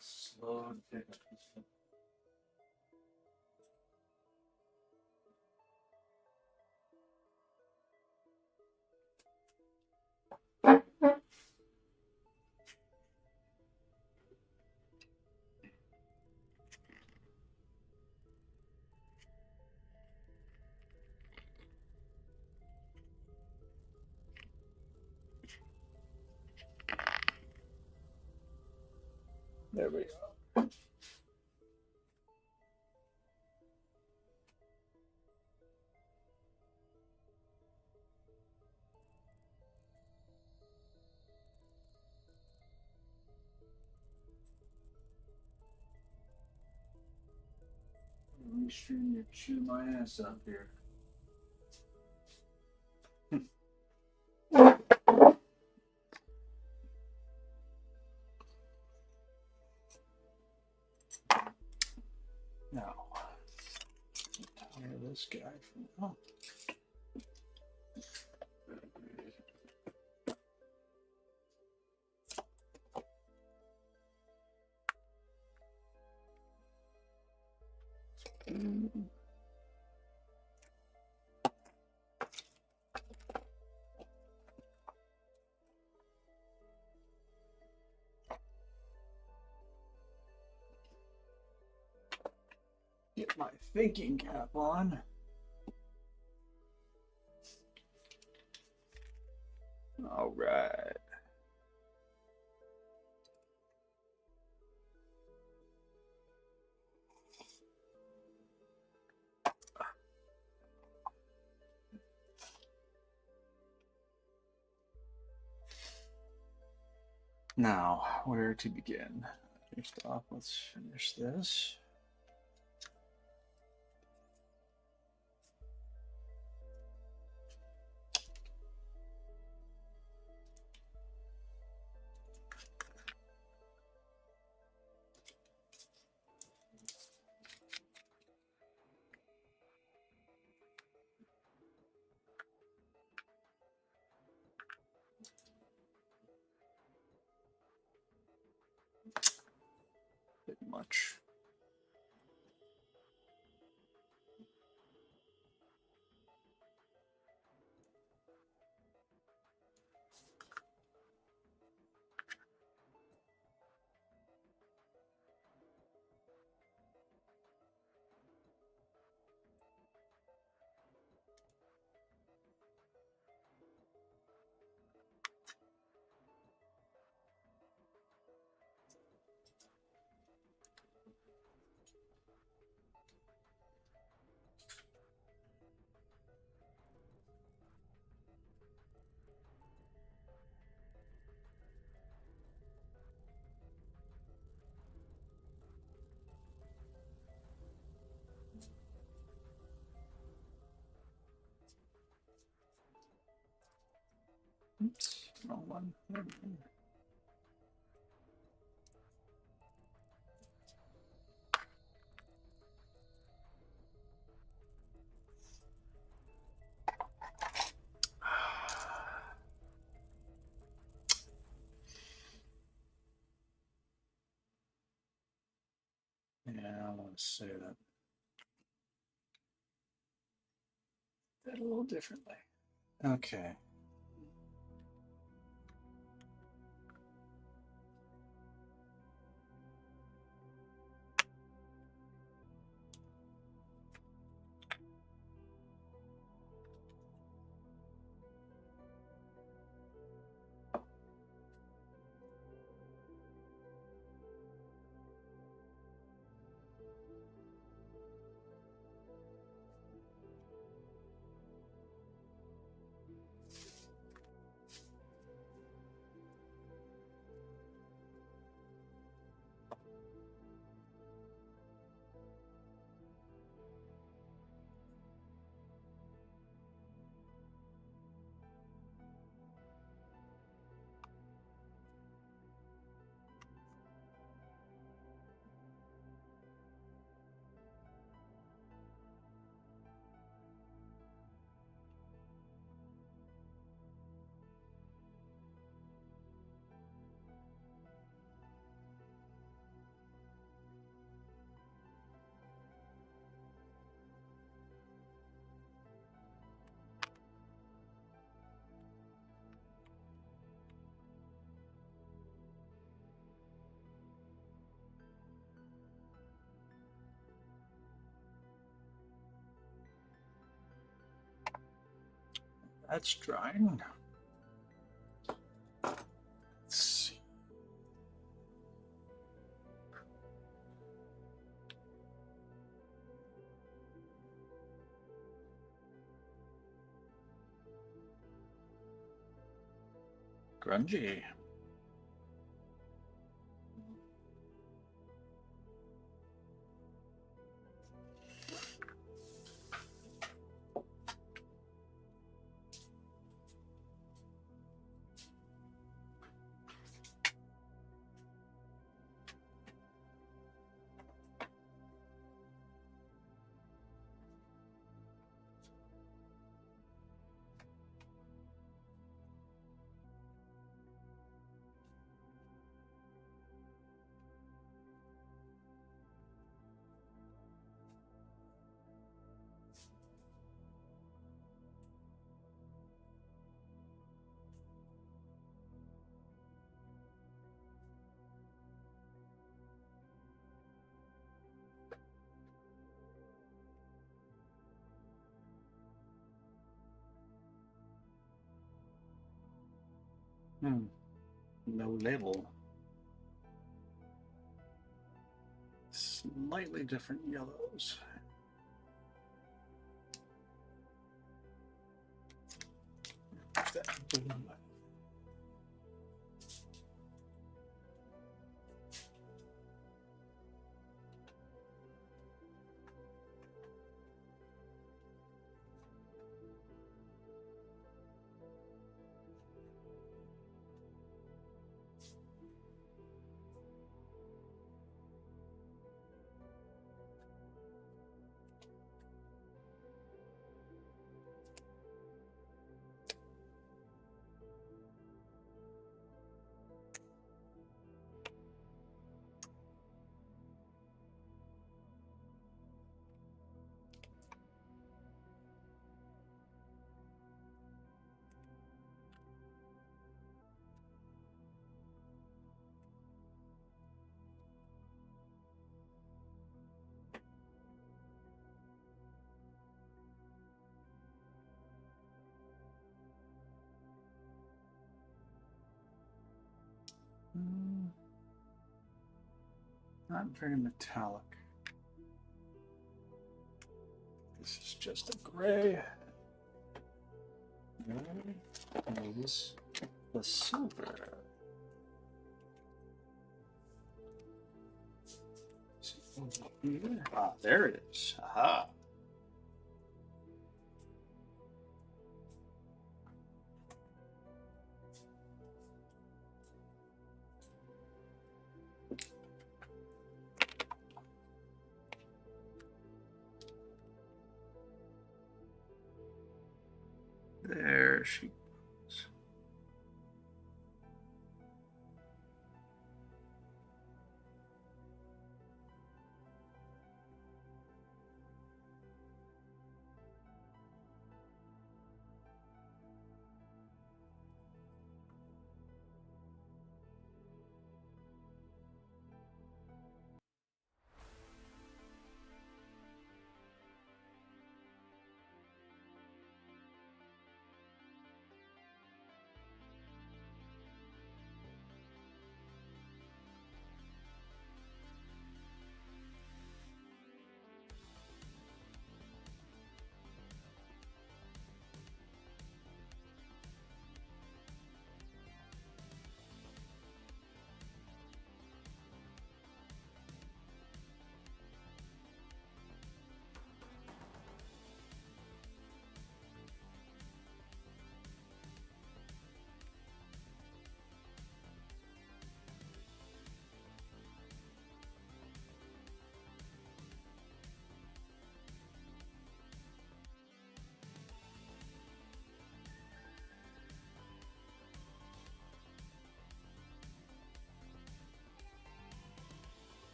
Slow down. There we go. Make sure you chew my ass up here. Now, tire this guy for now. Get my thinking cap on. All right. Now, where to begin? First off, let's finish this. Bit much. Oops, wrong one. There we go. Yeah, I want to say that a little differently. Okay. That's drying. Let's see. Grungy. No label. Slightly different yellows. Not very metallic. This is just a gray. Gray is the silver. Ah, there it is. Aha. There she goes.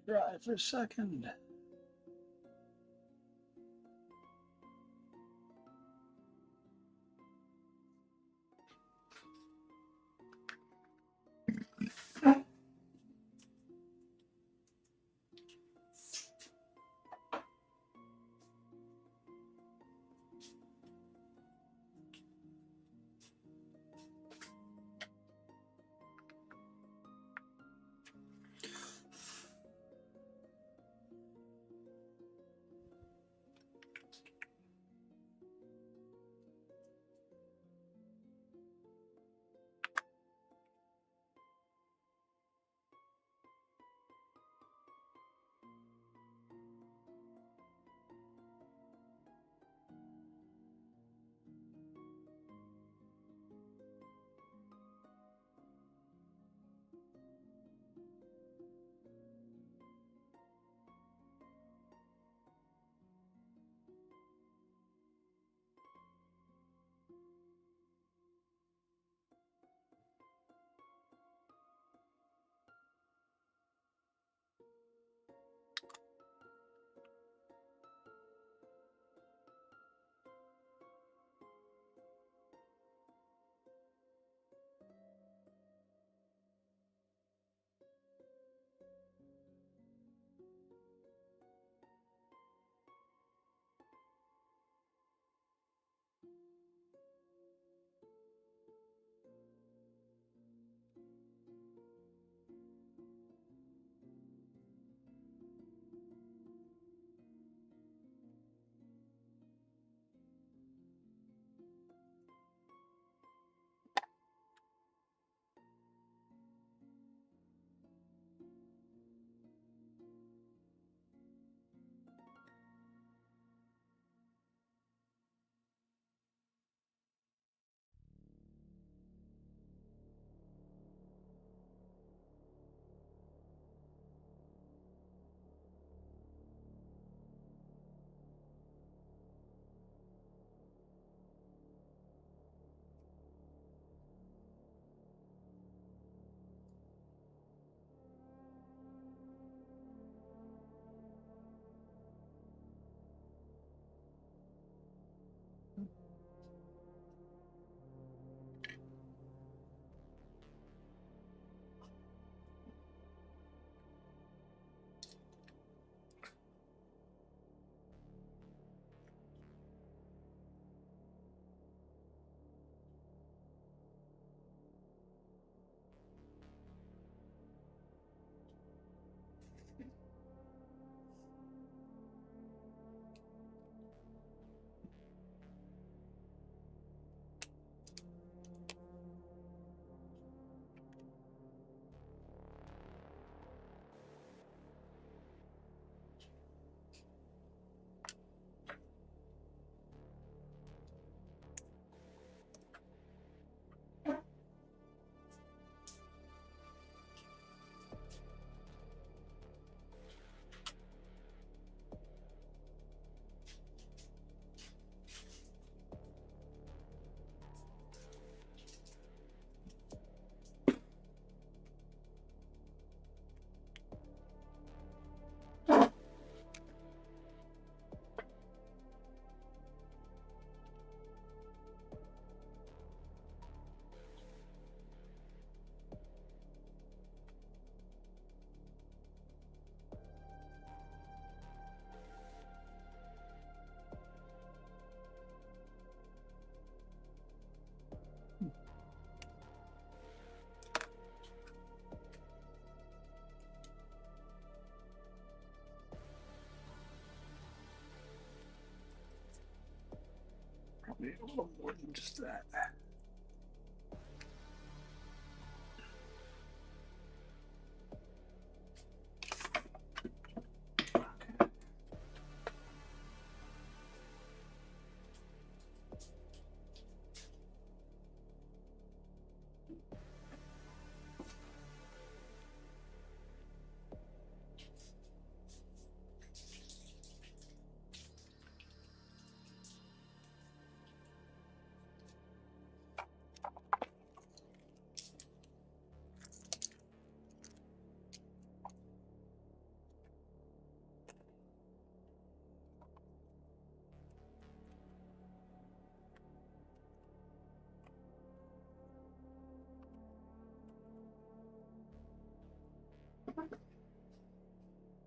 dry for a second. Probably a little more than just that.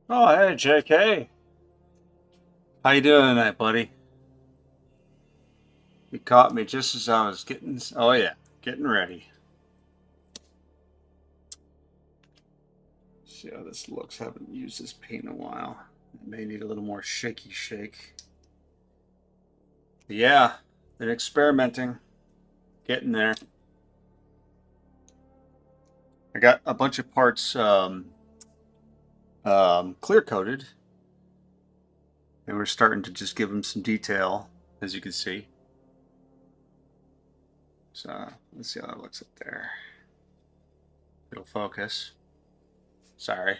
Oh, hey, JK. How you doing tonight, buddy? You caught me just as I was oh yeah, getting ready. See how this looks. Haven't used this paint in a while. It may need a little more shaky shake. But yeah, been experimenting, getting there. I got a bunch of parts clear coated, and we're starting to just give them some detail, as you can see. So let's see how that looks up there. It'll focus. Sorry.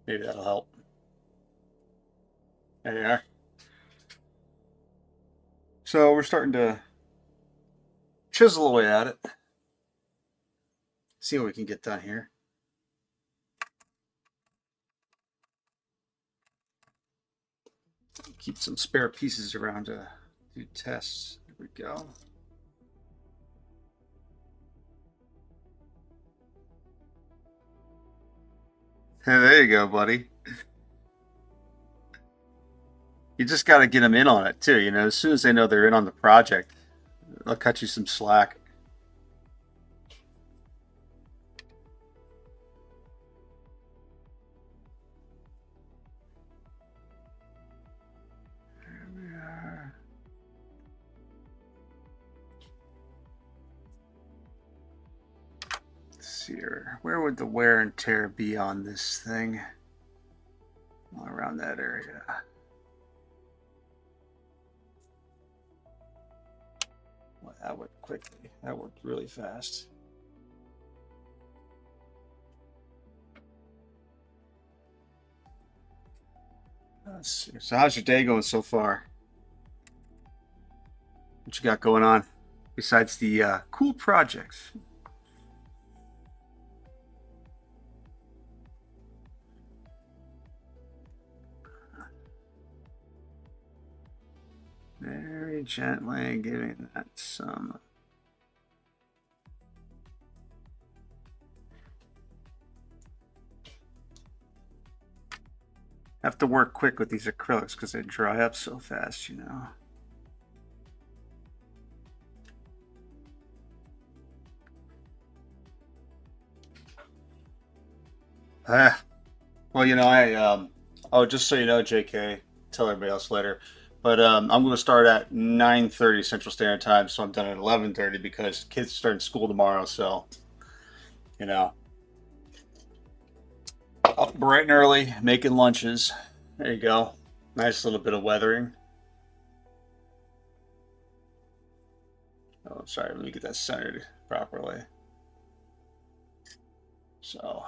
Maybe that'll help. There you are. So we're starting to chisel away at it. See what we can get done here. Keep some spare pieces around to do tests. There we go. Hey, there you go, buddy. You just got to get them in on it too. You know, as soon as they know they're in on the project, they'll cut you some slack. There we are. Let's see here. Where would the wear and tear be on this thing? All around that area. Well, that went quickly. That worked really fast. Let's see. So how's your day going so far? What you got going on besides the cool projects? Very gently giving that some. Have to work quick with these acrylics because they dry up so fast, you know. Well, you know, oh, just so you know, JK, tell everybody else later. But I'm going to start at 9:30 Central Standard Time, so I'm done at 11:30 because kids start school tomorrow. So, you know, up bright and early, making lunches. There you go. Nice little bit of weathering. Oh, I'm sorry. Let me get that centered properly. So,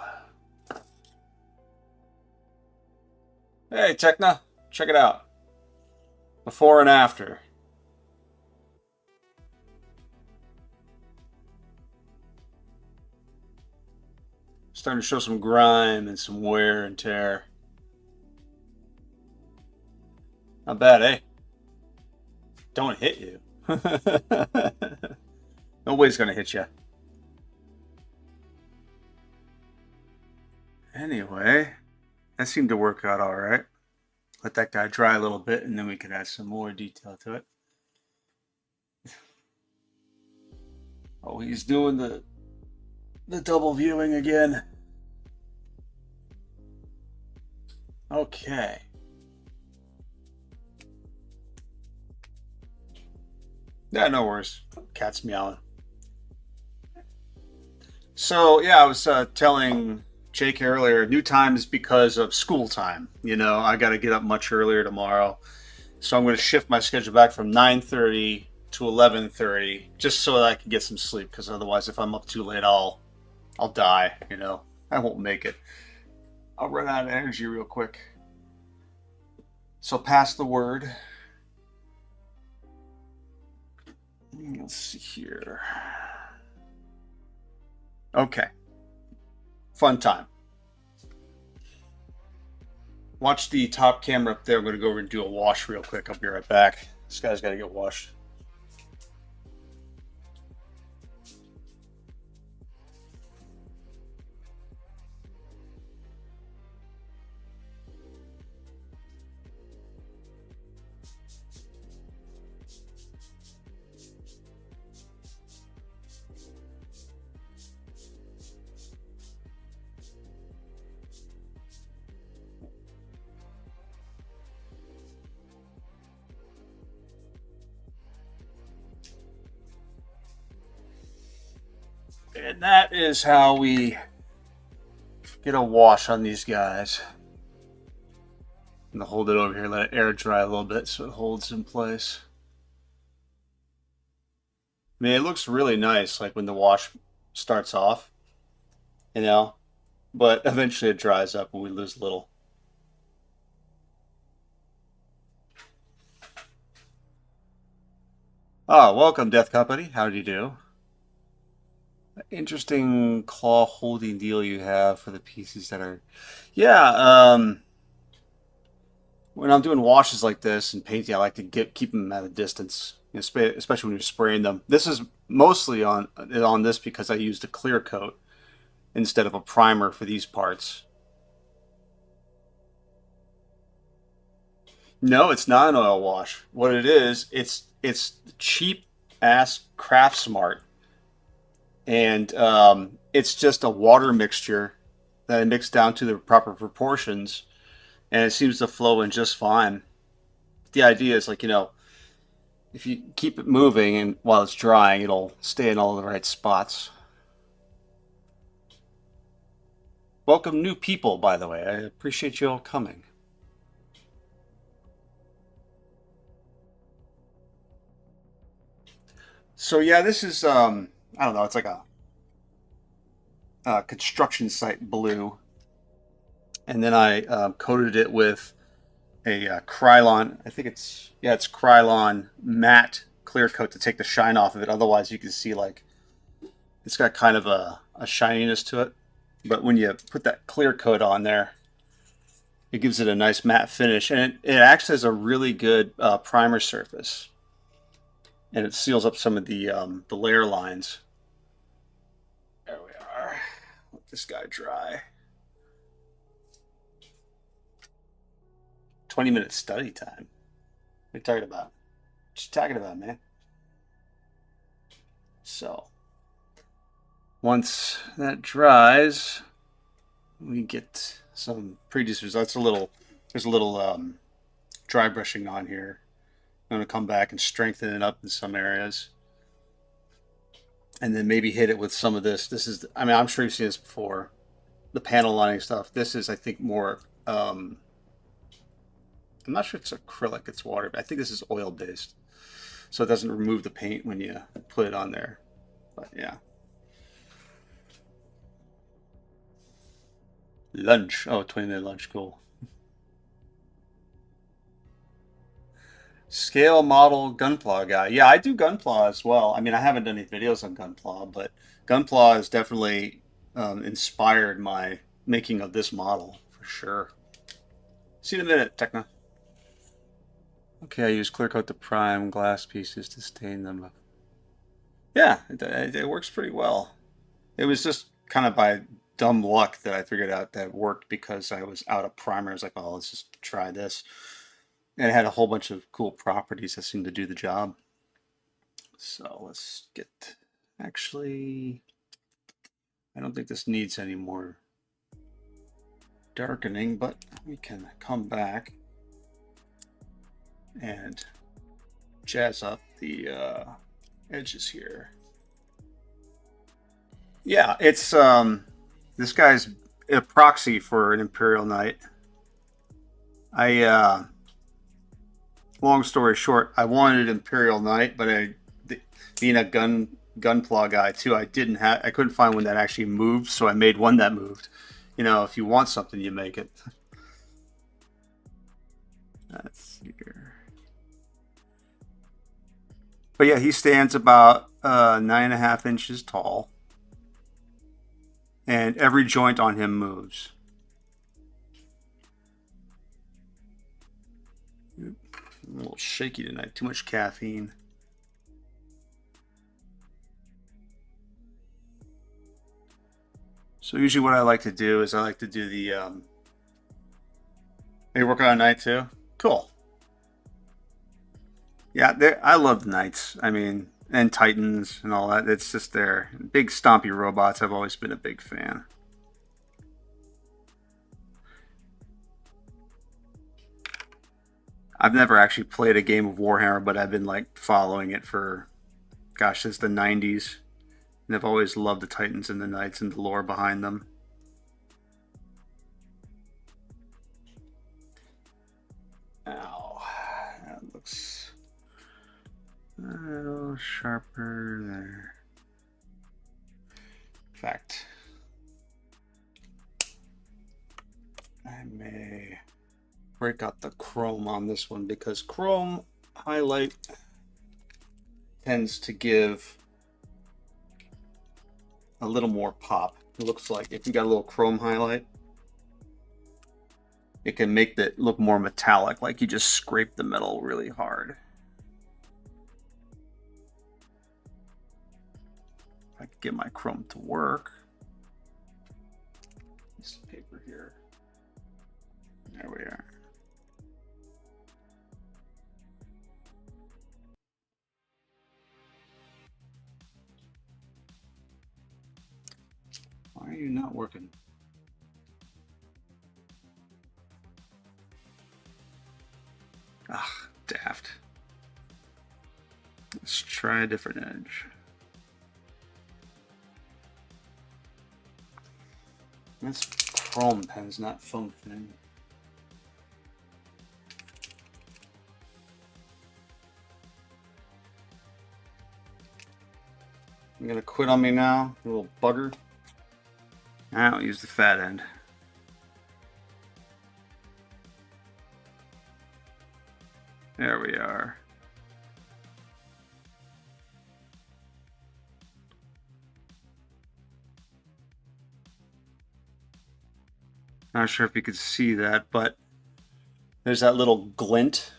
hey, Techna, check it out. Before and after. Starting to show some grime and some wear and tear. Not bad, eh? Don't hit you. Nobody's gonna hit you. Anyway, that seemed to work out all right. Let that guy dry a little bit, and then we can add some more detail to it. Oh, he's doing the double viewing again. Okay. Yeah, no worries. Cat's meowing. So yeah, I was telling Jake earlier, new time is because of school time. You know, I got to get up much earlier tomorrow, so I'm going to shift my schedule back from 9:30 to 11:30, just so that I can get some sleep. Because otherwise, if I'm up too late, I'll die. You know, I won't make it. I'll run out of energy real quick. So pass the word. Let's see here. Okay. Fun time. Watch the top camera up there. I'm going to go over and do a wash real quick. I'll be right back. This guy's got to get washed. And that is how we get a wash on these guys. I'm gonna hold it over here, let it air dry a little bit so it holds in place. I mean, it looks really nice, like when the wash starts off, you know, but eventually it dries up and we lose a little. Oh, welcome, Death Company. How do you do? Interesting claw holding deal you have for the pieces that are. Yeah, when I'm doing washes like this and painting, I like to keep them at a distance, you know, especially when you're spraying them. This is mostly on this because I used a clear coat instead of a primer for these parts. No, it's not an oil wash. What it is, it's cheap ass Craft Smart, and it's just a water mixture that I mix down to the proper proportions, and it seems to flow in just fine. The idea is like, if you keep it moving and while it's drying, it'll stay in all the right spots. Welcome new people, by the way. I appreciate you all coming. So yeah, this is I don't know, it's like a construction site blue, and then I coated it with a Krylon. I think it's Krylon matte clear coat to take the shine off of it. Otherwise, you can see like it's got kind of a shininess to it. But when you put that clear coat on there, it gives it a nice matte finish, and it acts as a really good primer surface, and it seals up some of the layer lines. There we are. Let this guy dry. 20-minute study time. What are you talking about? What you talking about, man? So once that dries, we get some previous results. There's a little dry brushing on here. I'm going to come back and strengthen it up in some areas, and then maybe hit it with some of this. This is, I mean, I'm sure you've seen this before, the panel lining stuff. This is, I think, more. I'm not sure it's acrylic, it's water, but I think this is oil based, so it doesn't remove the paint when you put it on there. But yeah. Lunch. Oh, 20-minute lunch. Cool. Scale model Gunpla guy. Yeah, I do Gunpla as well. I mean, I haven't done any videos on Gunpla, but Gunpla has definitely inspired my making of this model for sure. See you in a minute, Techna. Okay, I use clear coat to prime glass pieces to stain them. Yeah, it works pretty well. It was just kind of by dumb luck that I figured out that it worked because I was out of primer. I was like, oh, let's just try this. And it had a whole bunch of cool properties that seemed to do the job. So let's get, actually, I don't think this needs any more darkening, but we can come back and jazz up the edges here. Yeah, it's this guy's a proxy for an Imperial Knight. Long story short, I wanted Imperial Knight, but being a gunpla guy too, I couldn't find one that actually moved, so I made one that moved. If you want something, you make it. That's here. But yeah, he stands about 9.5 inches tall, and every joint on him moves. I'm a little shaky tonight. Too much caffeine. So usually what I like to do is I like to do the... Are you working on night too? Cool. Yeah, I love the Knights. I mean, and Titans and all that. It's just their big stompy robots. I've always been a big fan. I've never actually played a game of Warhammer, but I've been like following it for, gosh, since the 90s. And I've always loved the Titans and the Knights and the lore behind them. Ow. That looks a little sharper there. In fact, I may break out the chrome on this one because chrome highlight tends to give a little more pop. It looks like if you got a little chrome highlight, it can make it look more metallic, like you just scrape the metal really hard. If I could get my chrome to work. This paper here. There we are. Why are you not working? Ah, daft. Let's try a different edge. This chrome pen's not functioning. You're gonna quit on me now, you little bugger? I don't use the fat end. There we are. Not sure if you could see that, but there's that little glint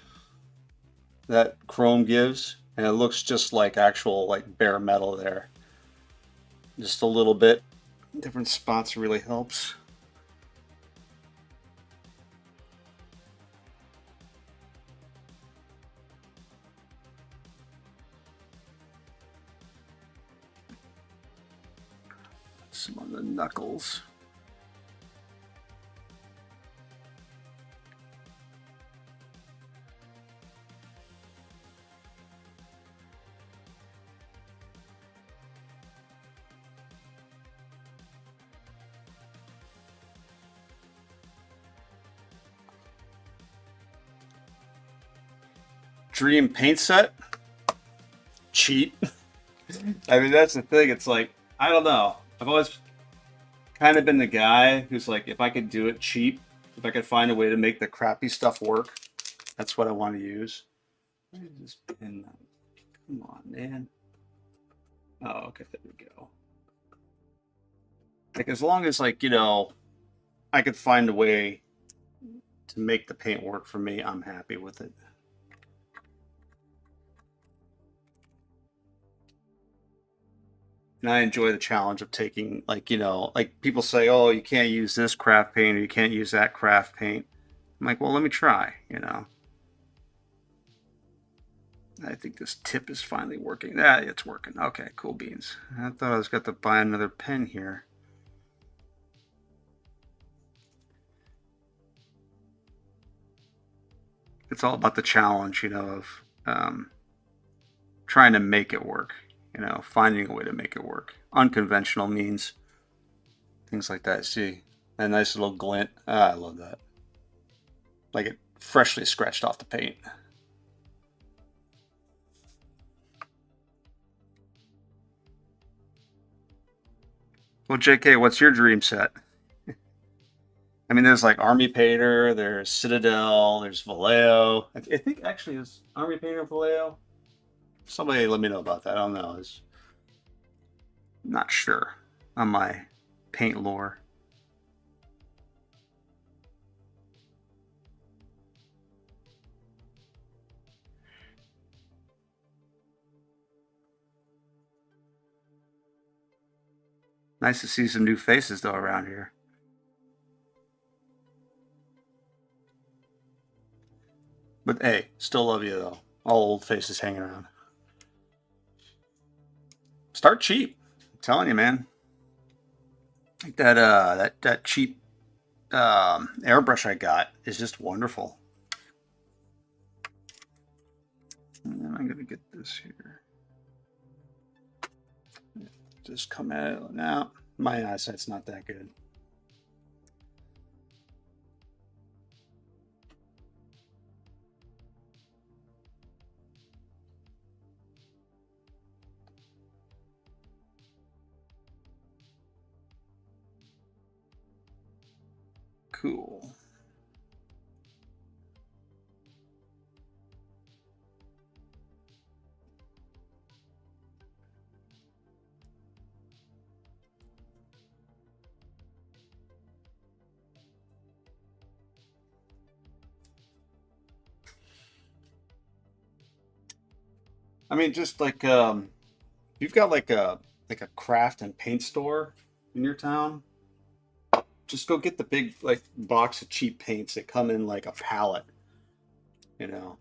that chrome gives, and it looks just like actual like bare metal there. Just a little bit. Different spots really helps. Some on the knuckles. Dream paint set? Cheap. I mean, that's the thing. It's like, I don't know. I've always kind of been the guy who's like, if I could do it cheap, if I could find a way to make the crappy stuff work, that's what I want to use. Where is this pin? Come on, man. Oh, okay, there we go. Like, as long as, like, you know, I could find a way to make the paint work for me, I'm happy with it. And I enjoy the challenge of taking, like, you know, like people say, oh, you can't use this craft paint or you can't use that craft paint. I'm like, well, let me try, you know. I think this tip is finally working. Yeah, it's working. Okay, cool beans. I thought I was got to buy another pen here. It's all about the challenge, you know, of trying to make it work. You know, finding a way to make it work. Unconventional means things like that. See, a nice little glint. Ah, I love that. Like it freshly scratched off the paint. Well, JK, what's your dream set? I mean, there's like Army Painter, there's Citadel, there's Vallejo. I think actually it's Army Painter Vallejo. Somebody let me know about that. I don't know. It's not sure on my paint lore. Nice to see some new faces though around here. But hey, still love you though. All old faces hanging around. Start cheap. I'm telling you, man. Like that cheap airbrush I got is just wonderful. And then I'm gonna get this here. Just come at it now. My eyesight's not that good. Cool. I mean, just like you've got like a craft and paint store in your town. Just go get the big like box of cheap paints that come in like a pallet. You know.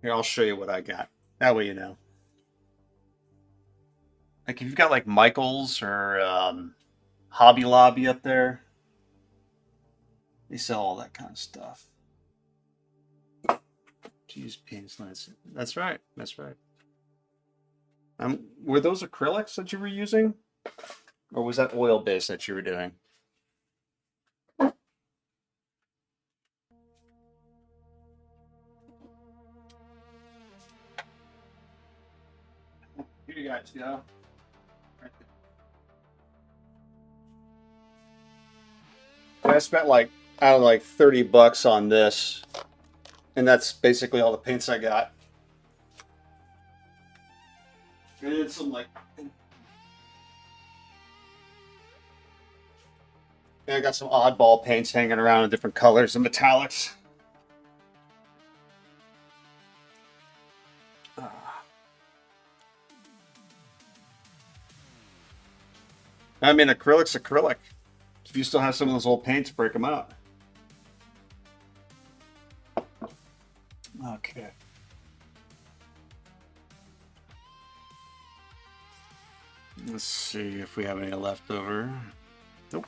Here, I'll show you what I got. That way you know. Like if you've got like Michaels or Hobby Lobby up there, they sell all that kind of stuff. Geez, paints. That's right. That's right. Were those acrylics that you were using, or was that oil based that you were doing? Here you guys go. Right there. I spent like I don't know, like $30 on this, and that's basically all the paints I got. And then some like, and I got some oddball paints hanging around in different colors and metallics. I mean, acrylic's acrylic. If you still have some of those old paints, break them out. Okay. Let's see if we have any left over. Nope.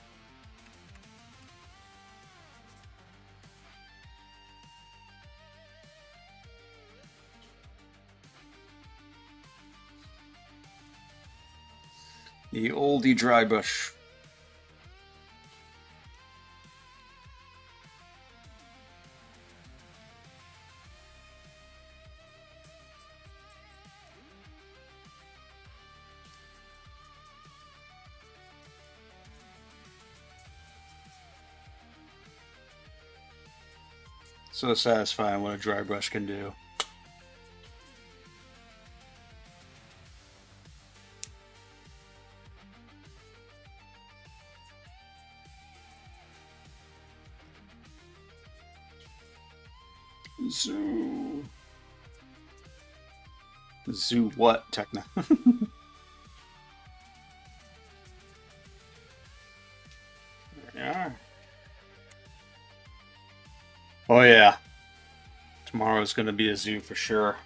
The oldie dry brush. So satisfying what a dry brush can do. Zoo. Zoo what, Techna? Yeah. Oh yeah. Tomorrow's gonna be a zoo for sure.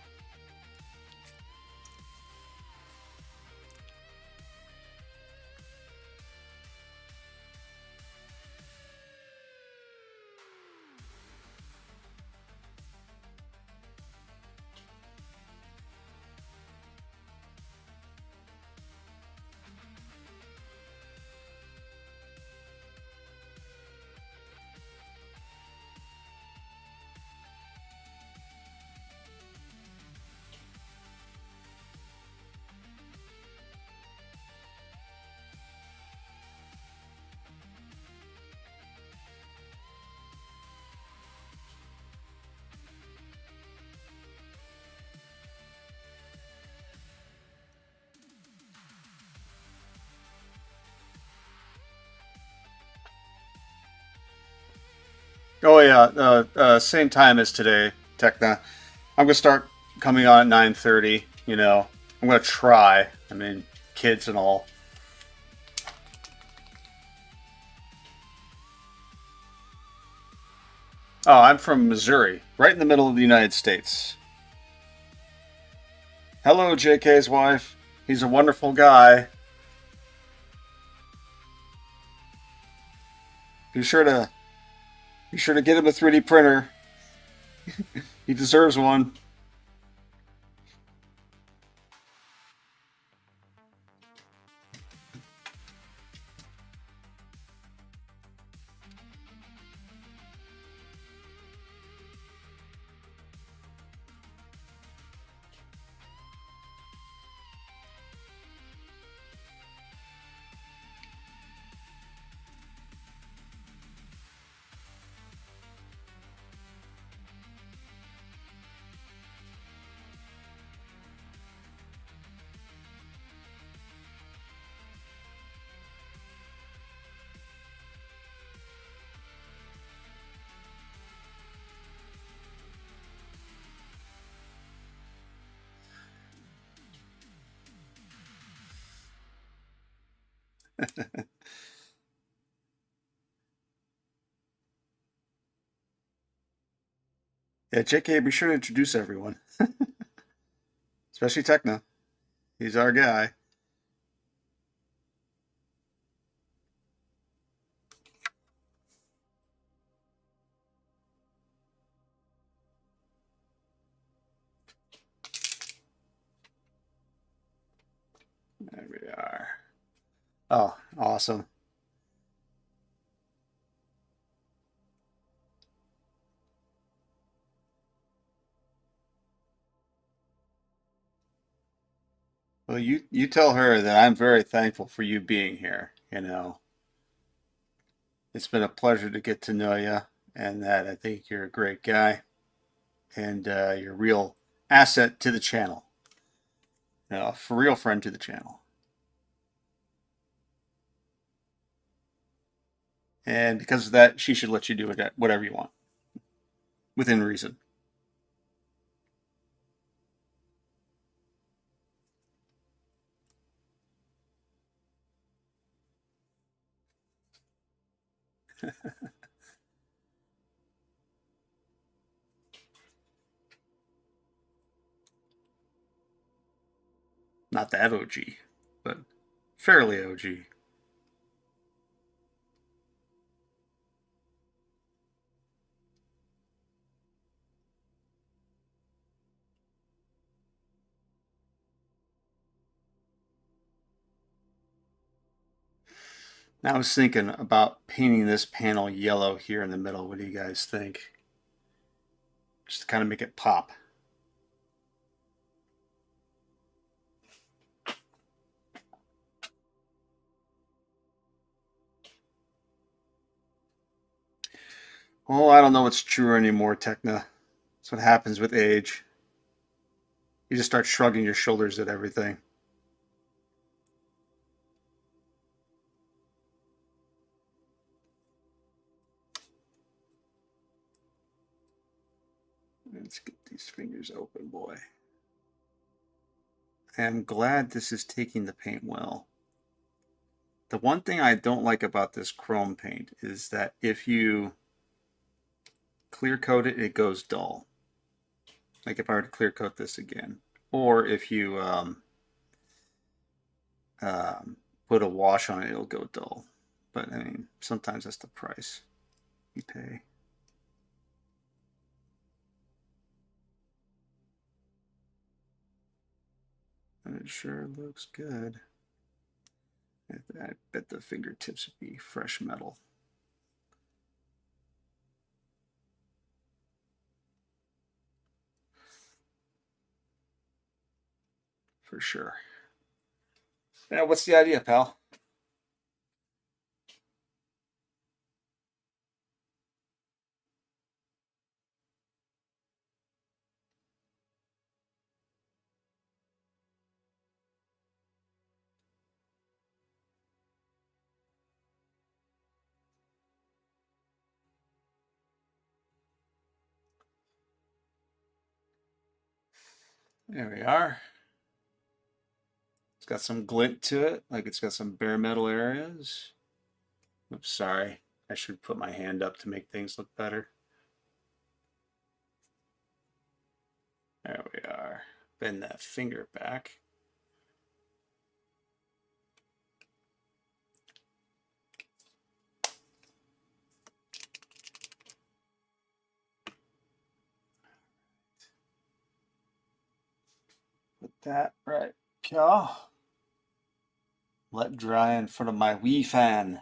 Oh yeah, same time as today, Techna. I'm gonna start coming on at 9:30. You know, I'm gonna try. I mean, kids and all. Oh, I'm from Missouri, right in the middle of the United States. Hello, JK's wife. He's a wonderful guy. Be sure to be sure to get him a 3D printer. He deserves one. Yeah, JK, be sure to introduce everyone, especially Techno. He's our guy. There we are. Oh, awesome. Well, you tell her that I'm very thankful for you being here. It's been a pleasure to get to know you, and that I think you're a great guy, and you're a real asset to the channel. For real friend to the channel. And because of that, she should let you do it whatever you want within reason. Not that OG, but fairly OG. Now I was thinking about painting this panel yellow here in the middle. What do you guys think? Just to kind of make it pop. Oh, I don't know what's true anymore, Techna. That's what happens with age. You just start shrugging your shoulders at everything. Let's get these fingers open, boy. I'm glad this is taking the paint well. The one thing I don't like about this chrome paint is that if you clear coat it, it goes dull. Like if I were to clear coat this again, or if you um, put a wash on it, it'll go dull. But I mean, sometimes that's the price you pay. And it sure looks good. I bet the fingertips would be fresh metal. For sure. Yeah, what's the idea, pal? There we are. It's got some glint to it, like it's got some bare metal areas. Oops, sorry. I should put my hand up to make things look better. There we are. Bend that finger back. Put that right. Okay. Let dry in front of my Wii fan.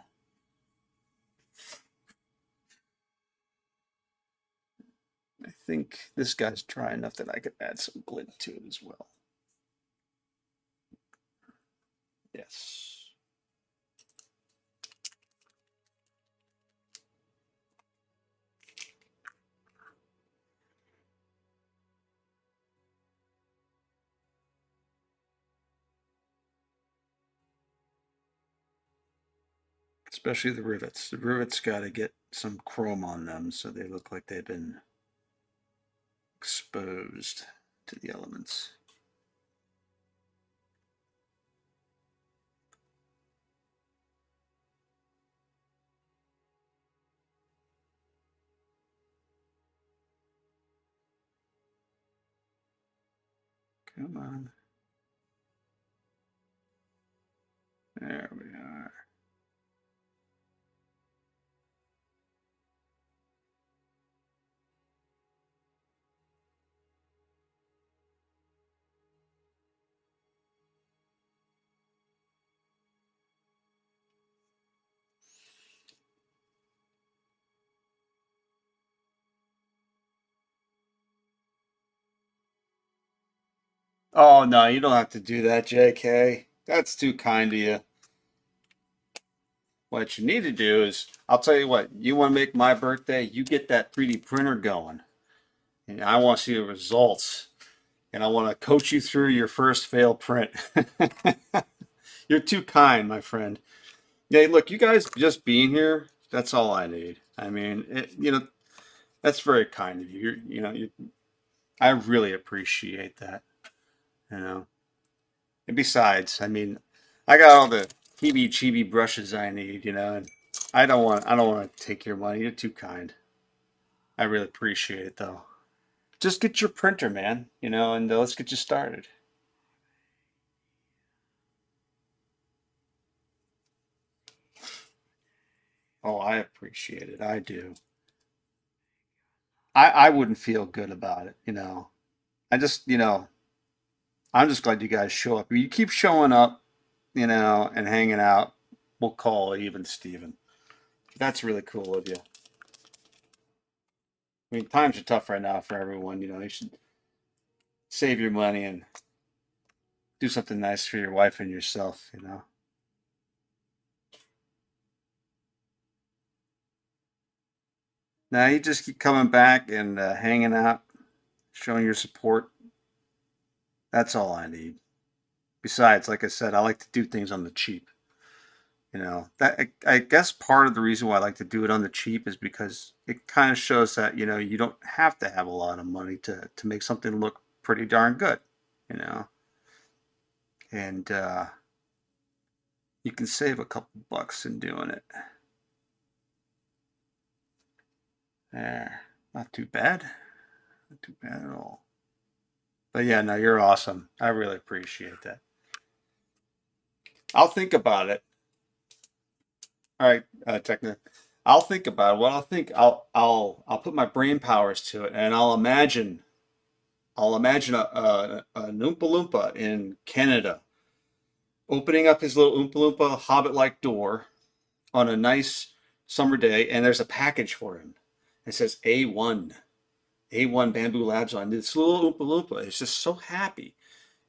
I think this guy's dry enough that I could add some glint to it as well. Yes. Especially the rivets. The rivets got to get some chrome on them so they look like they've been exposed to the elements. Come on. There we are. Oh, no, you don't have to do that, JK. That's too kind of you. What you need to do is, I'll tell you what, you want to make my birthday, you get that 3D printer going. And I want to see the results. And I want to coach you through your first failed print. You're too kind, my friend. Yeah, look, you guys just being here, that's all I need. I mean, that's very kind of you. I really appreciate that, you know. And besides, I mean, I got all the heebie chibi brushes I need, and I don't want to take your money. You're too kind. I really appreciate it though. Just get your printer, man, and let's get you started. Oh, I appreciate it. I do. I wouldn't feel good about it. I just, I'm just glad you guys show up. If you keep showing up, and hanging out, we'll call even Steven. That's really cool of you. I mean, times are tough right now for everyone. You should save your money and do something nice for your wife and yourself. Now you just keep coming back and hanging out, showing your support. That's all I need. Besides, like I said, I like to do things on the cheap. That I guess part of the reason why I like to do it on the cheap is because it kind of shows that you don't have to have a lot of money to make something look pretty darn good. You know, and you can save a couple bucks in doing it. There, not too bad, not too bad at all. But yeah, no, you're awesome. I really appreciate that. I'll think about it. All right, Techna. I'll think about it. What I'll think, I'll put my brain powers to it, and I'll imagine an Oompa Loompa in Canada opening up his little Oompa Loompa hobbit-like door on a nice summer day, and there's a package for him. It says A1, A1 Bamboo Labs on this little Oompa Loompa is just so happy,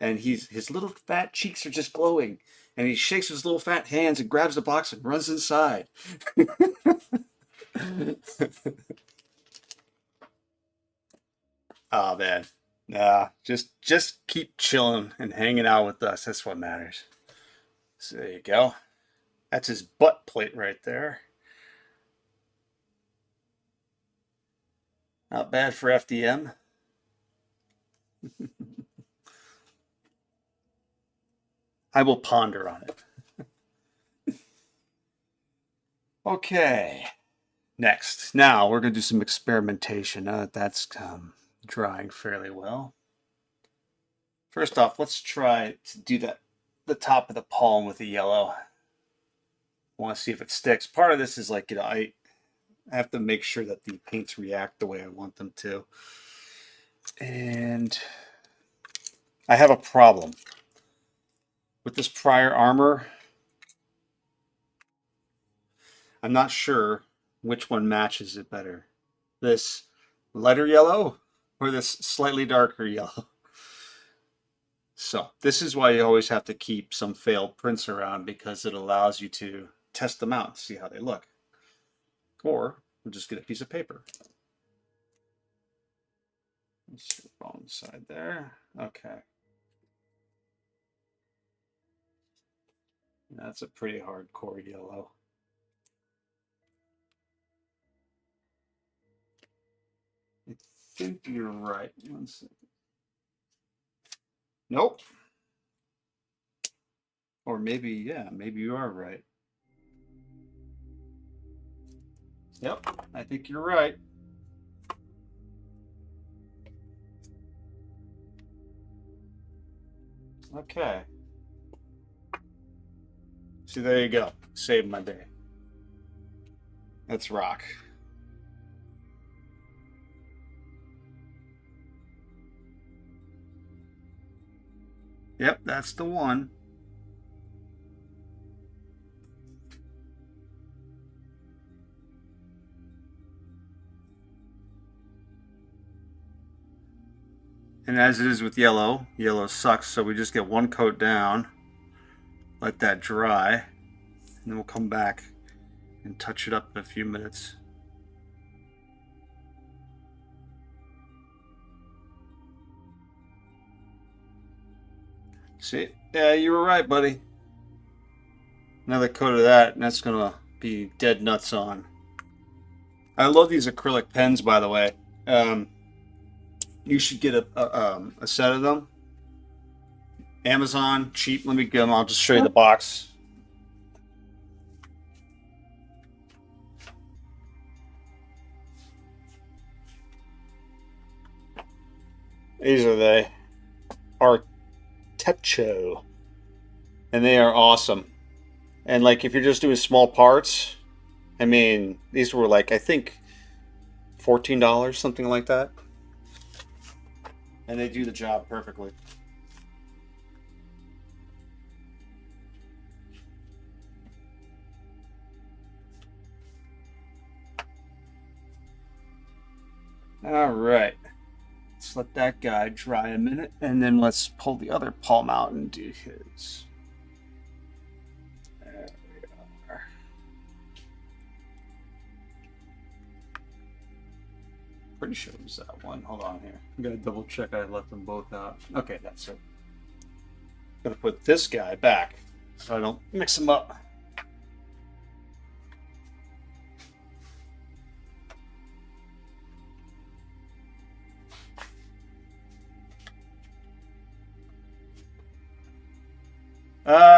and his little fat cheeks are just glowing, and he shakes his little fat hands and grabs the box and runs inside. Oh man, nah, just keep chilling and hanging out with us. That's what matters. So there you go. That's his butt plate right there. Not bad for FDM. I will ponder on it. Okay. Next. Now we're going to do some experimentation. That's drying fairly well. First off, let's try to do the top of the palm with the yellow. I want to see if it sticks. Part of this is like, I have to make sure that the paints react the way I want them to. And I have a problem. With this prior armor, I'm not sure which one matches it better. This lighter yellow or this slightly darker yellow. So this is why you always have to keep some failed prints around, because it allows you to test them out and see how they look. Or we'll just get a piece of paper. Let's see the wrong side there. Okay. That's a pretty hardcore yellow. I think you're right. One second. Nope. Or maybe, yeah, maybe you are right. Yep, I think you're right. Okay. See, there you go. Saved my day. Let's rock. Yep, that's the one. And as it is with yellow, yellow sucks, so we just get one coat down, let that dry, and then we'll come back and touch it up in a few minutes. See? Yeah, you were right, buddy. Another coat of that, and that's gonna be dead nuts on. I love these acrylic pens, by the way. You should get a set of them. Amazon, cheap. Let me get them. I'll just show you the box. These are the Artecho, and they are awesome. And like, if you're just doing small parts, I mean, these were like, I think $14, something like that, and they do the job perfectly. All right, let's let that guy dry a minute, and then let's pull the other palm out and do his. There we are. Pretty sure it was that one. Hold on here. I'm gonna double check I left them both out. Okay, that's it. Gonna put this guy back so I don't mix them up.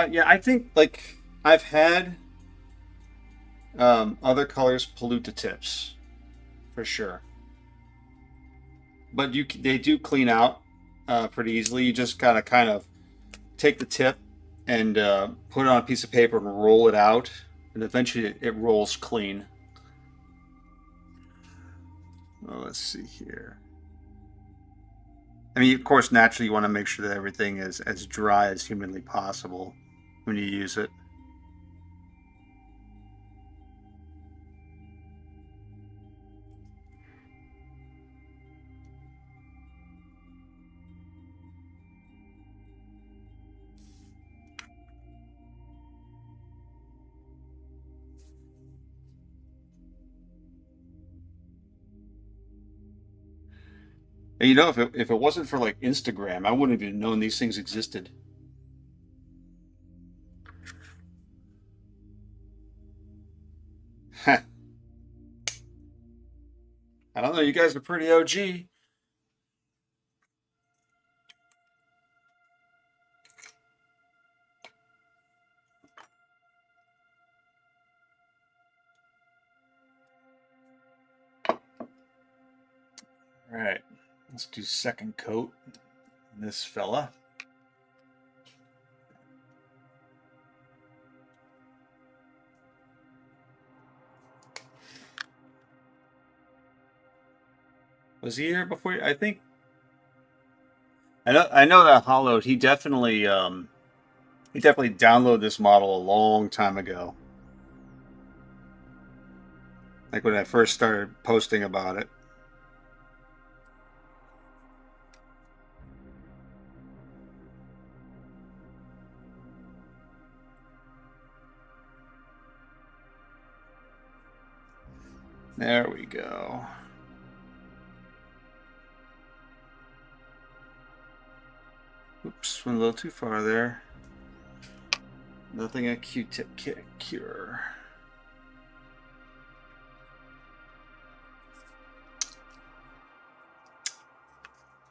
Yeah, I think like I've had other colors pollute the tips for sure, but they do clean out pretty easily. You just gotta kind of take the tip and put it on a piece of paper and roll it out, and eventually it rolls clean. Well, let's see here. I mean, of course, naturally, you want to make sure that everything is as dry as humanly possible when you use it. And you know, if it wasn't for like Instagram, I wouldn't have even known these things existed. I don't know. You guys are pretty OG. All right, let's do second coat on this fella. Was he here before? I think I know. I know that Hollowed. He definitely downloaded this model a long time ago. Like when I first started posting about it. There we go. Oops, went a little too far there. Nothing a Q-tip can't cure.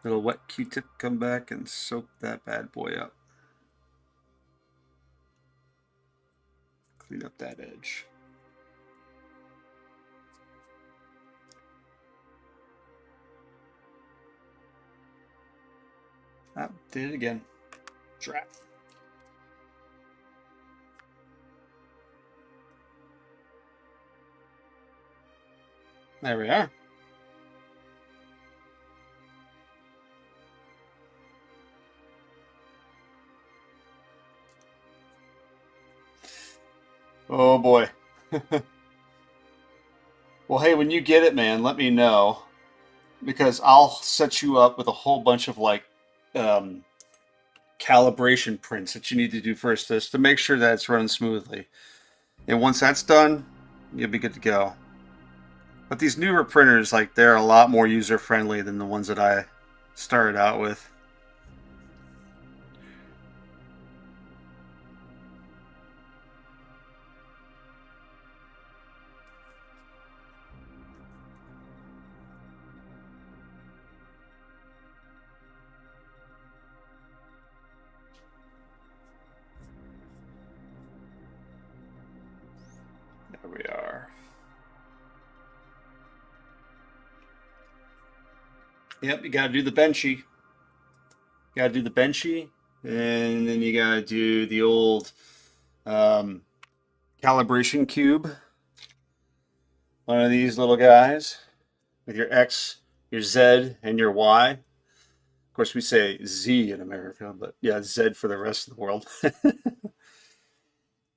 Little wet Q-tip come back and soak that bad boy up. Clean up that edge. Ah, did it again. Draft. There we are. Oh boy. Well, hey, when you get it, man, let me know because I'll set you up with a whole bunch of like um, calibration prints that you need to do first just to make sure that it's running smoothly. And once that's done, you'll be good to go. But these newer printers, like they're a lot more user friendly than the ones that I started out with. There we are. Yep, you gotta do the benchy. You gotta do the benchy, and then you gotta do the old um, calibration cube. One of these little guys with your X, your Z, and your Y. Of course, we say Z in America, but yeah, Z for the rest of the world.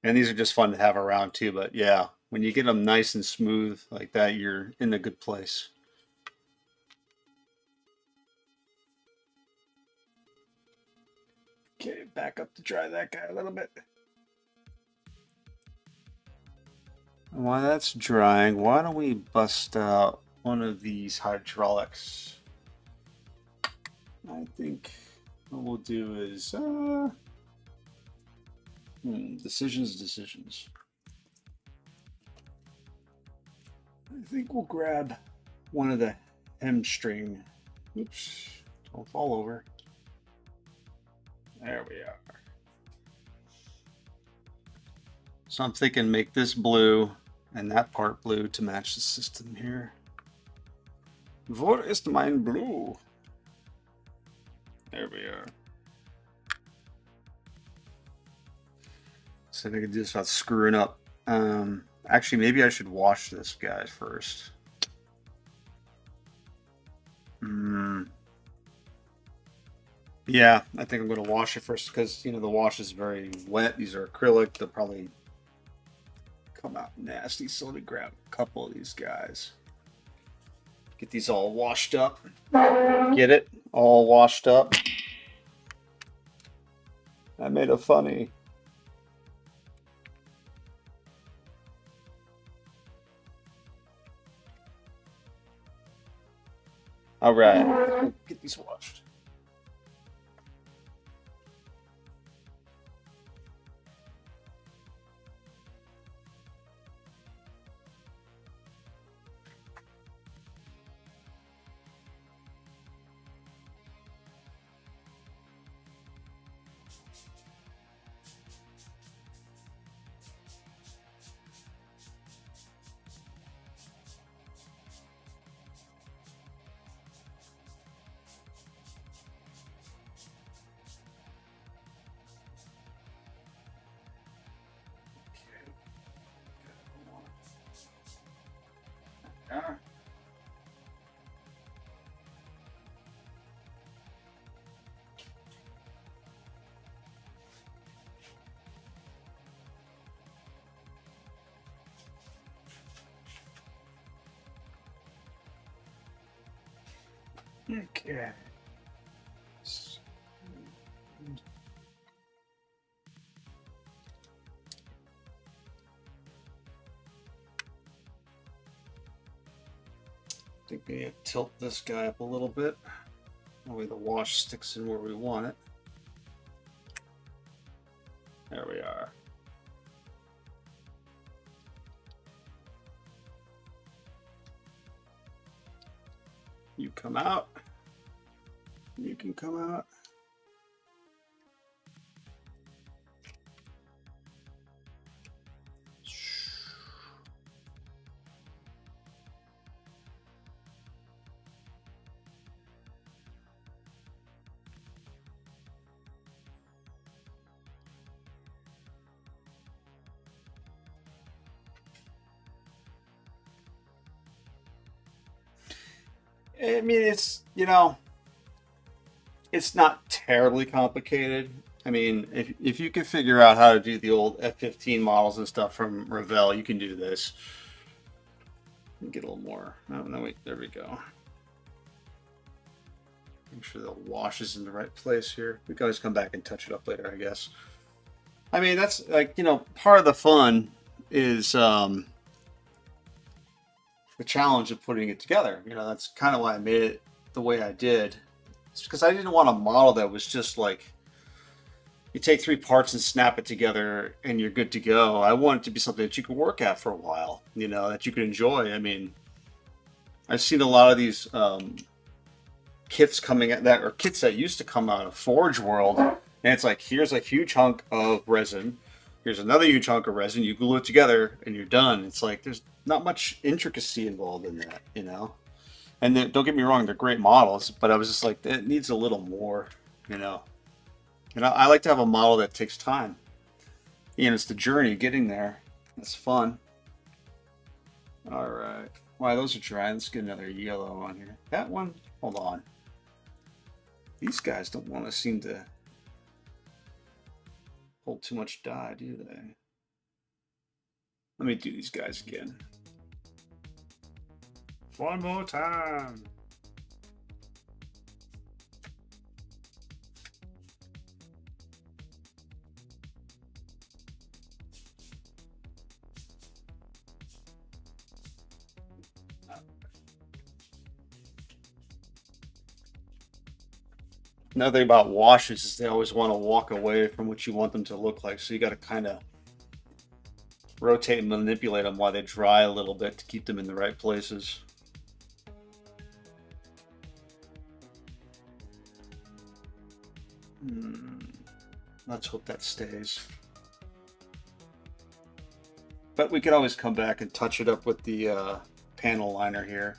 And these are just fun to have around too. But yeah, when you get them nice and smooth like that, you're in a good place. Okay, back up to dry that guy a little bit. While that's drying, why don't we bust out one of these hydraulics? I think what we'll do is decisions. I think we'll grab one of the hamstring. Oops, don't fall over. There we are. So I'm thinking make this blue and that part blue to match the system here. Wo ist mein Blue? There we are. So I think I do this without screwing up. Actually, maybe I should wash this guy first. Yeah, I think I'm going to wash it first because, you know, the wash is very wet. These are acrylic. They'll probably come out nasty. So let me grab a couple of these guys. Get these all washed up. Get it? All washed up. I made a funny. All right. Get these washed. Yeah. Okay. I think we need to tilt this guy up a little bit. That way the wash sticks in where we want it. There we are. You come out. You can come out. I mean, it's, you know, it's not terribly complicated. I mean, if you can figure out how to do the old F-15 models and stuff from Revell, you can do this. Get a little more. Oh, no, wait, there we go. Make sure the wash is in the right place here. We can always come back and touch it up later, I guess. I mean, that's like, you know, part of the fun is the challenge of putting it together. You know, that's kind of why I made it the way I did. It's because I didn't want a model that was just like you take three parts and snap it together and you're good to go. I want it to be something that you could work at for a while, you know, that you could enjoy. I mean, I've seen a lot of these kits coming at that, or kits that used to come out of Forge World, and it's like, here's a huge hunk of resin, here's another huge hunk of resin, you glue it together and you're done. It's like there's not much intricacy involved in that, you know. And don't get me wrong, they're great models, but I was just like, it needs a little more, you know. And I like to have a model that takes time. You know, it's the journey getting there. That's fun. All right. Wow, those are dry. Let's get another yellow on here. That one, hold on. These guys don't want to seem to hold too much dye, do they? Let me do these guys again. One more time. Another thing about washes is they always want to walk away from what you want them to look like. So you got to kind of rotate and manipulate them while they dry a little bit to keep them in the right places. Let's hope that stays. But we could always come back and touch it up with the panel liner here.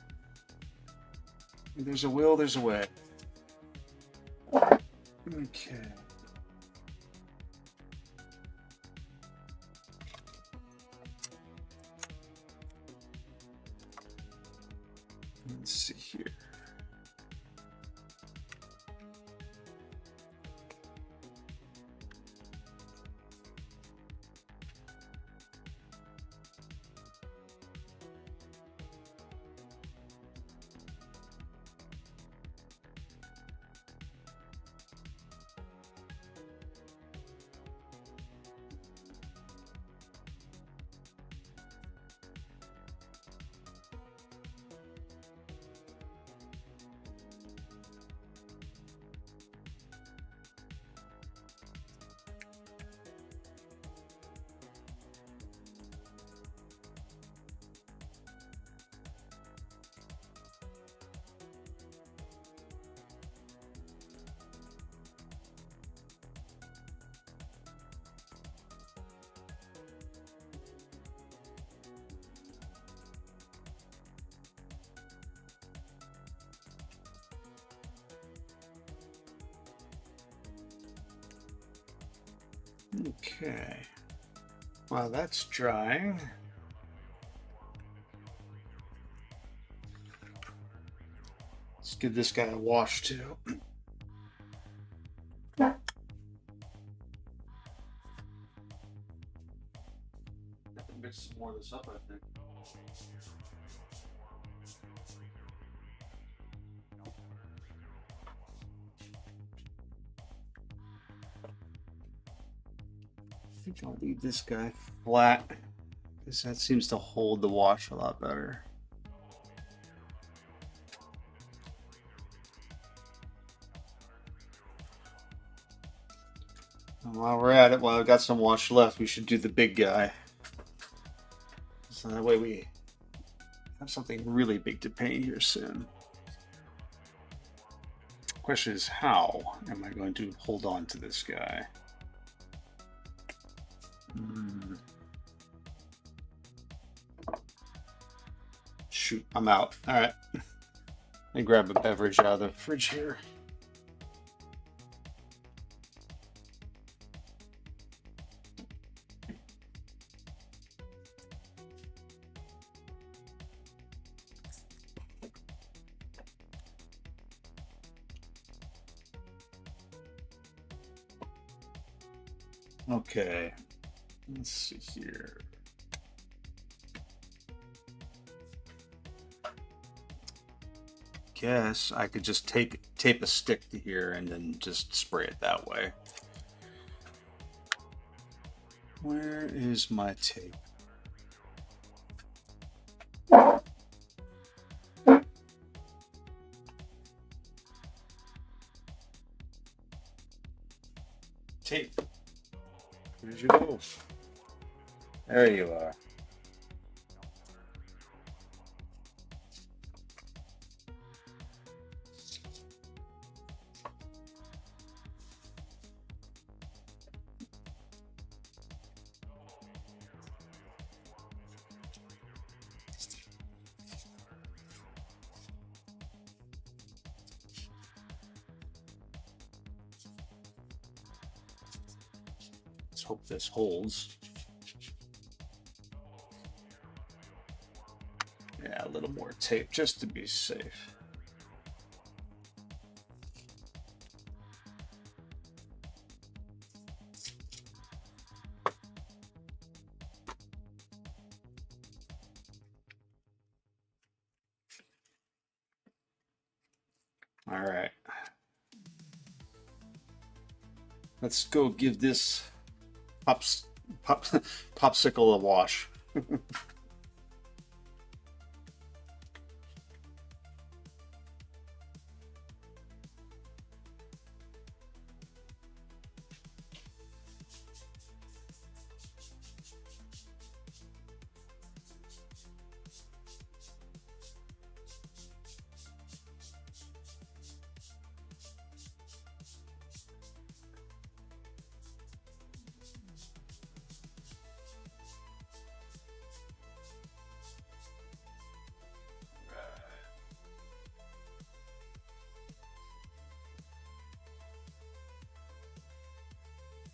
There's a will, there's a way. Okay. Let's see here. Okay. While that's drying, let's give this guy a wash too. Mix some more of this up, I think. I think I'll leave this guy flat because that seems to hold the wash a lot better. And while we're at it, while I've got some wash left, we should do the big guy. So that way we have something really big to paint here soon. The question is, how am I going to hold on to this guy? Shoot, I'm out. All right. Let me grab a beverage out of the fridge here. Okay, let's see here. Guess I could just tape a stick to here and then just spray it that way. Where is my tape? Tape. Where'd you go? There you are. Let's hope this holds. Yeah, a little more tape just to be safe. All right. Let's go give this popsicle a wash.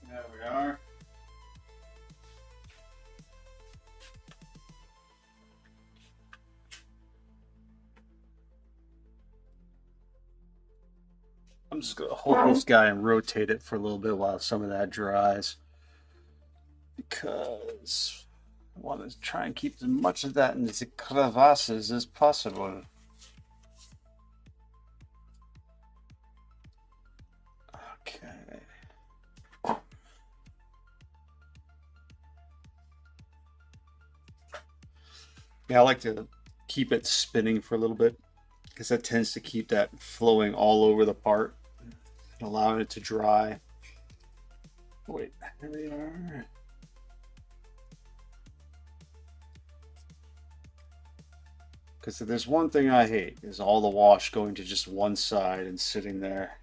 There we are. I'm just going to hold this guy and rotate it for a little bit while some of that dries, because I want to try and keep as much of that in the crevasses as possible. Okay. Yeah, I like to keep it spinning for a little bit because that tends to keep that flowing all over the part and allowing it to dry. Wait, here we are. Because if there's one thing I hate is all the wash going to just one side and sitting there.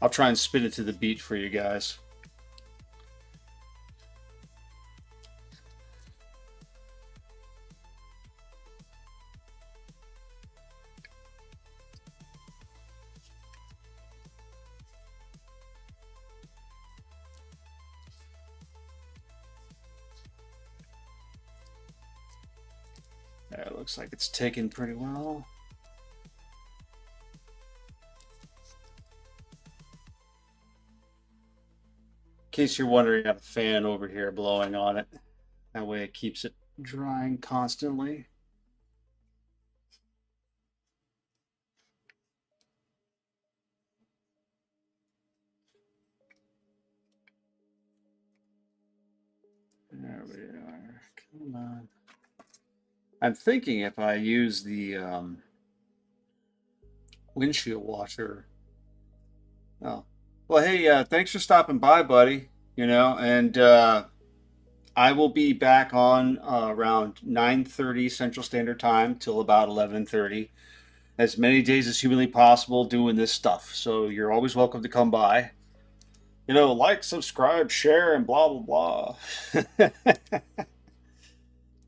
I'll try and spin it to the beat for you guys. It looks like it's taken pretty well. In case you're wondering, I have a fan over here blowing on it. That way it keeps it drying constantly. There we are. Come on. I'm thinking if I use the windshield washer. Oh, well, hey, thanks for stopping by, buddy. And I will be back on around 9:30 Central Standard Time till about 11:30, as many days as humanly possible doing this stuff. So you're always welcome to come by. Like, subscribe, share, and blah blah blah.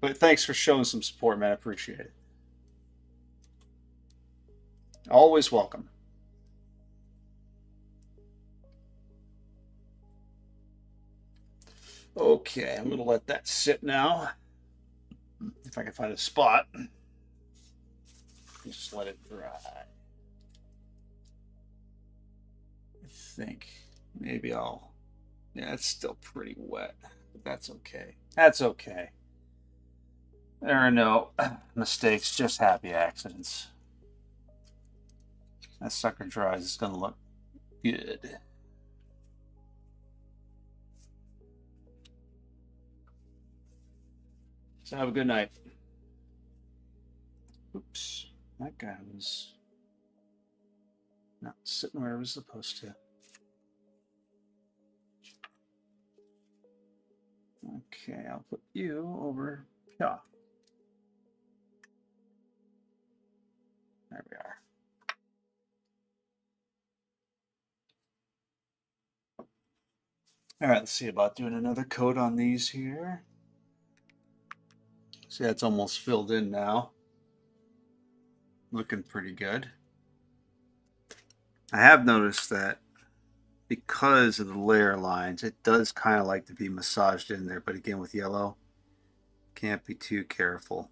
But thanks for showing some support, man. I appreciate it. Always welcome. Okay, I'm gonna let that sit now. If I can find a spot. Just let it dry. think? Maybe I'll. Yeah, it's still pretty wet, but that's okay. That's okay. There are no mistakes, just happy accidents. That sucker dries. It's gonna look good. So have a good night. Oops, that guy was not sitting where he was supposed to. Okay, I'll put you over here. There we are. All right, let's see about doing another coat on these here. See, that's almost filled in now. Looking pretty good. I have noticed that because of the layer lines, it does kind of like to be massaged in there, but again with yellow, can't be too careful.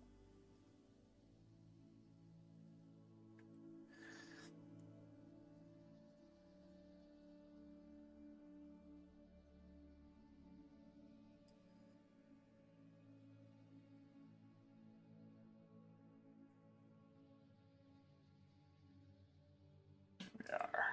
There.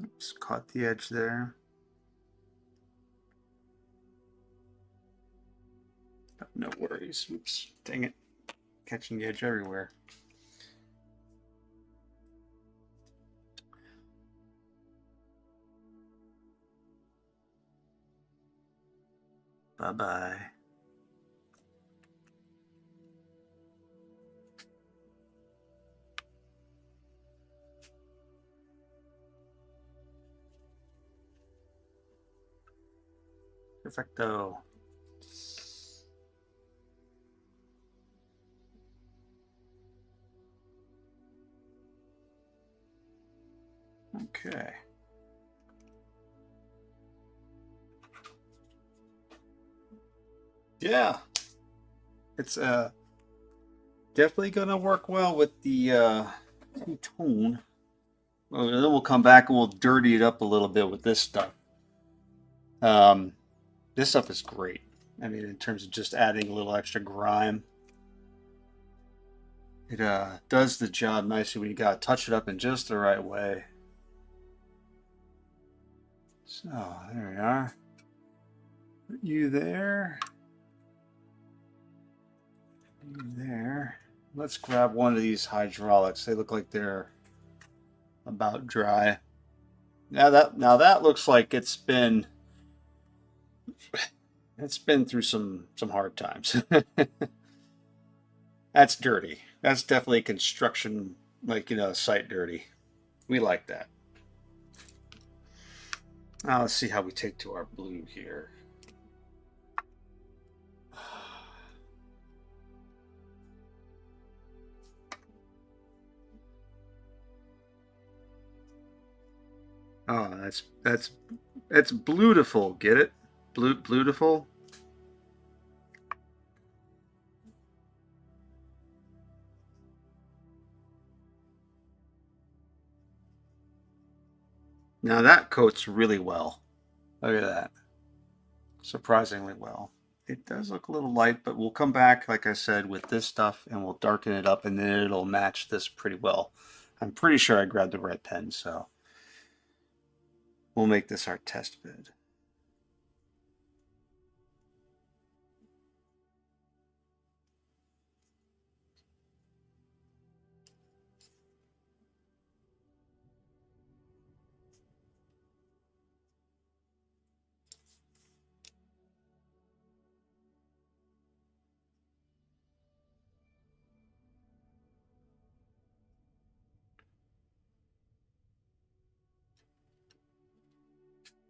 Oops, caught the edge there. No worries. Oops, dang it. Catching the edge everywhere. Bye-bye. Perfecto. Okay. Yeah. It's definitely gonna work well with the two-tone. Well, then we'll come back and we'll dirty it up a little bit with this stuff. Um, this stuff is great. I mean, in terms of just adding a little extra grime, it does the job nicely when you gotta touch it up in just the right way. So there we are. Put you there. You there. Let's grab one of these hydraulics. They look like they're about dry. Now that looks like it's been through some hard times. That's dirty. That's definitely construction, like, site dirty. We like that. Now let's see how we take to our blue here. Oh, that's beautiful. Get it? Beautiful. Now that coats really well. Look at that. Surprisingly well. It does look a little light, but we'll come back, like I said, with this stuff and we'll darken it up and then it'll match this pretty well. I'm pretty sure I grabbed the right pen, so we'll make this our test bed.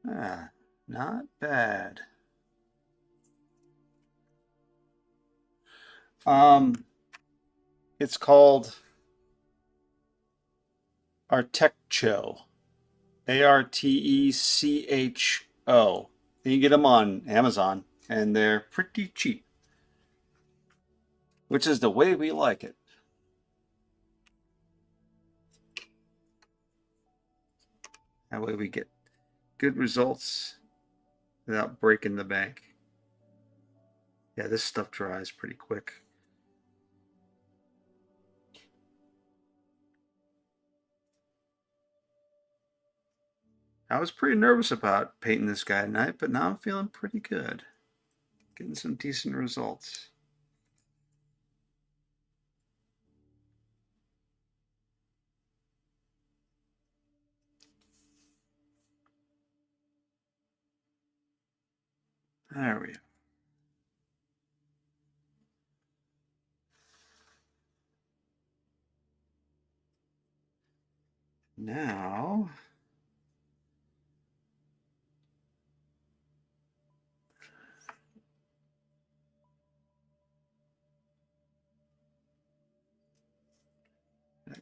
Ah, not bad. Um, it's called Arteccho. Artecho. You can get them on Amazon, and they're pretty cheap, which is the way we like it. That way we get good results without breaking the bank. Yeah, this stuff dries pretty quick. I was pretty nervous about painting this guy tonight, but now I'm feeling pretty good. Getting some decent results. There we go. Now,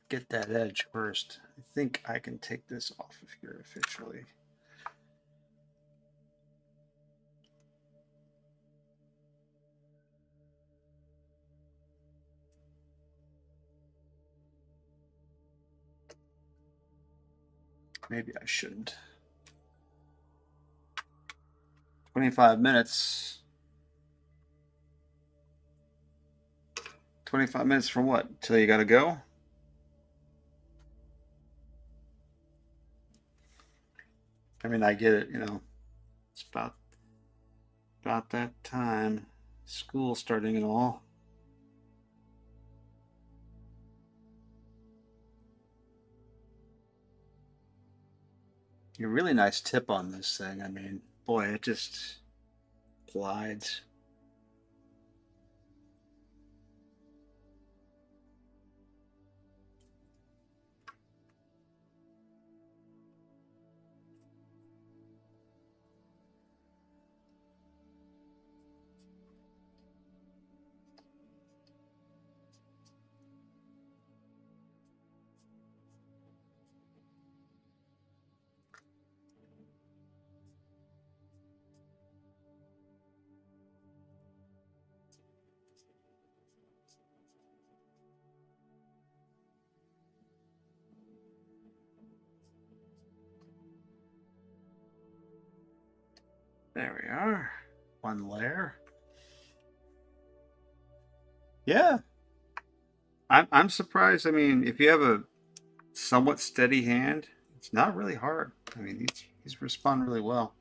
get that edge first. I think I can take this off of here officially. Maybe I shouldn't. 25 minutes. 25 minutes from what? Till you gotta go? I mean, I get it, you know. It's about that time. School starting and all. A really nice tip on this thing. I mean, boy, it just glides. There we are. One layer. Yeah, I'm surprised. I mean, if you have a somewhat steady hand, it's not really hard. I mean, he's respond really well.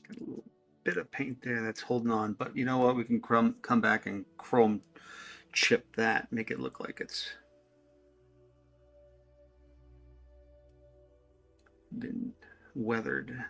Got a little bit of paint there that's holding on, but you know what? We can come back and chrome chip that, make it look like it's been weathered.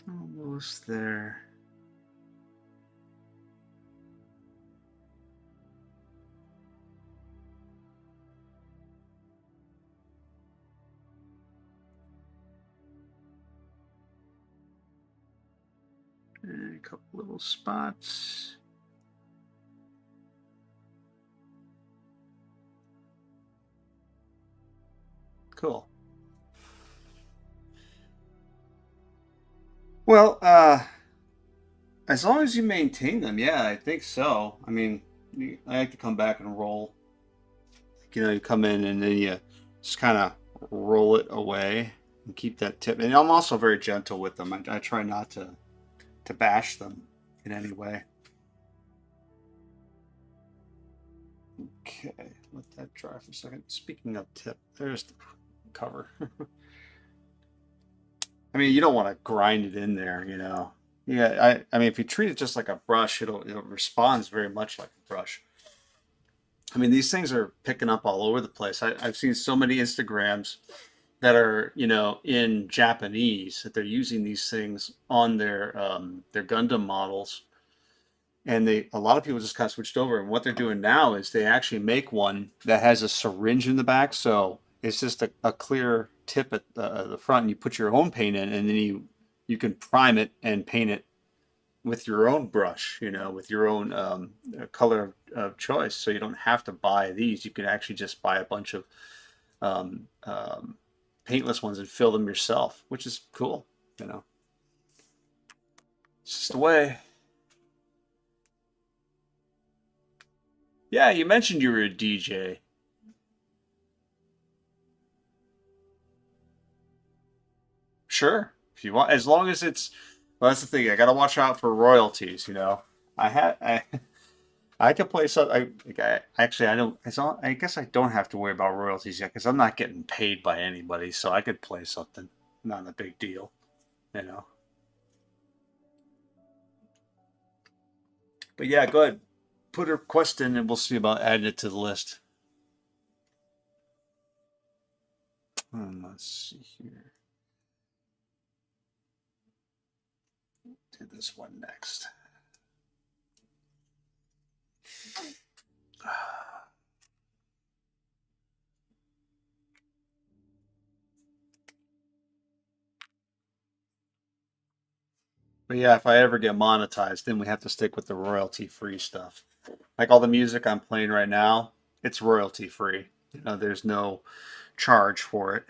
Almost there. And a couple little spots. Cool. Well, as long as you maintain them, yeah, I think so. I mean, I like to come back and roll. You know, you come in and then you just kind of roll it away and keep that tip. And I'm also very gentle with them. I try not to bash them in any way. Okay, let that dry for a second. Speaking of tip, there's the cover. I mean, you don't want to grind it in there, you know. Yeah, I mean, if you treat it just like a brush, it responds very much like a brush. I mean, these things are picking up all over the place. I've seen so many Instagrams that are, you know, in Japanese that they're using these things on their Gundam models, and a lot of people just kind of switched over. And what they're doing now is they actually make one that has a syringe in the back, so it's just a clear tip at the front, and you put your own paint in, and then you can prime it and paint it with your own brush, you know, with your own color of choice. So you don't have to buy these. You can actually just buy a bunch of um, um, paintless ones and fill them yourself, which is cool, you know. It's just a way. Yeah, you mentioned you were a DJ. Sure, if you want, as long as it's. Well, that's the thing. I gotta watch out for royalties. You know, I I could play some. Actually I don't. I guess I don't have to worry about royalties yet because I'm not getting paid by anybody, so I could play something. Not a big deal, you know. But yeah, go ahead. Put a request in, and we'll see about adding it to the list. Let's see here. Do this one next. But yeah, if I ever get monetized, then we have to stick with the royalty-free stuff. Like all the music I'm playing right now, it's royalty-free. You know, there's no charge for it.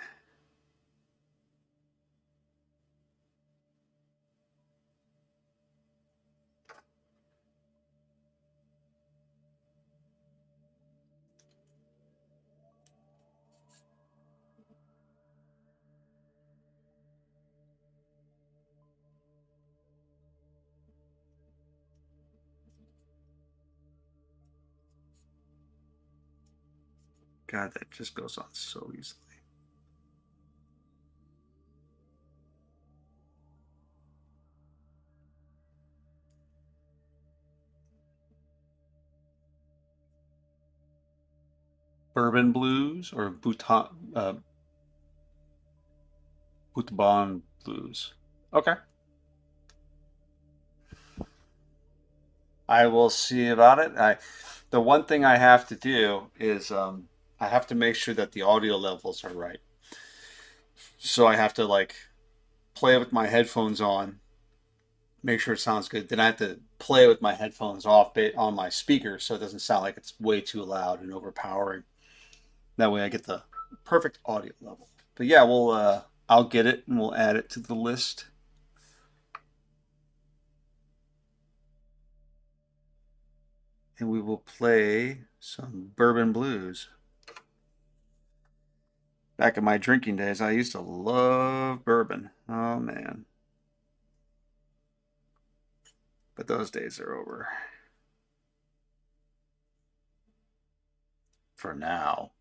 God, that just goes on so easily. Bourbon blues or Bhutan blues. Okay. I will see about it. The one thing I have to do is I have to make sure that the audio levels are right. So I have to like play with my headphones on, make sure it sounds good. Then I have to play with my headphones off on my speaker so it doesn't sound like it's way too loud and overpowering. That way I get the perfect audio level. But yeah, I'll get it and we'll add it to the list. And we will play some bourbon blues. Back in my drinking days, I used to love bourbon. Oh man. But those days are over. For now.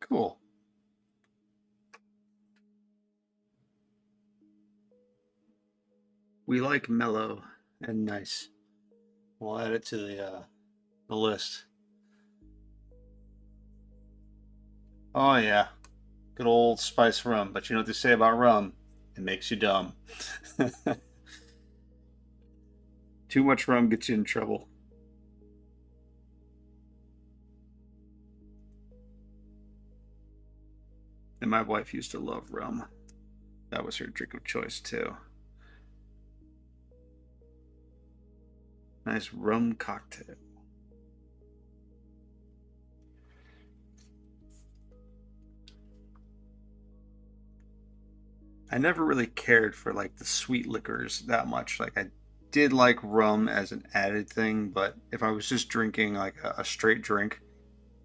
Cool. We like mellow and nice. We'll add it to the list. Oh yeah, good old spice rum. But you know what they say about rum? It makes you dumb. Too much rum gets you in trouble. And my wife used to love rum. That was her drink of choice too. Nice rum cocktail. I never really cared for like the sweet liquors that much. Like I did like rum as an added thing, but if I was just drinking like a straight drink,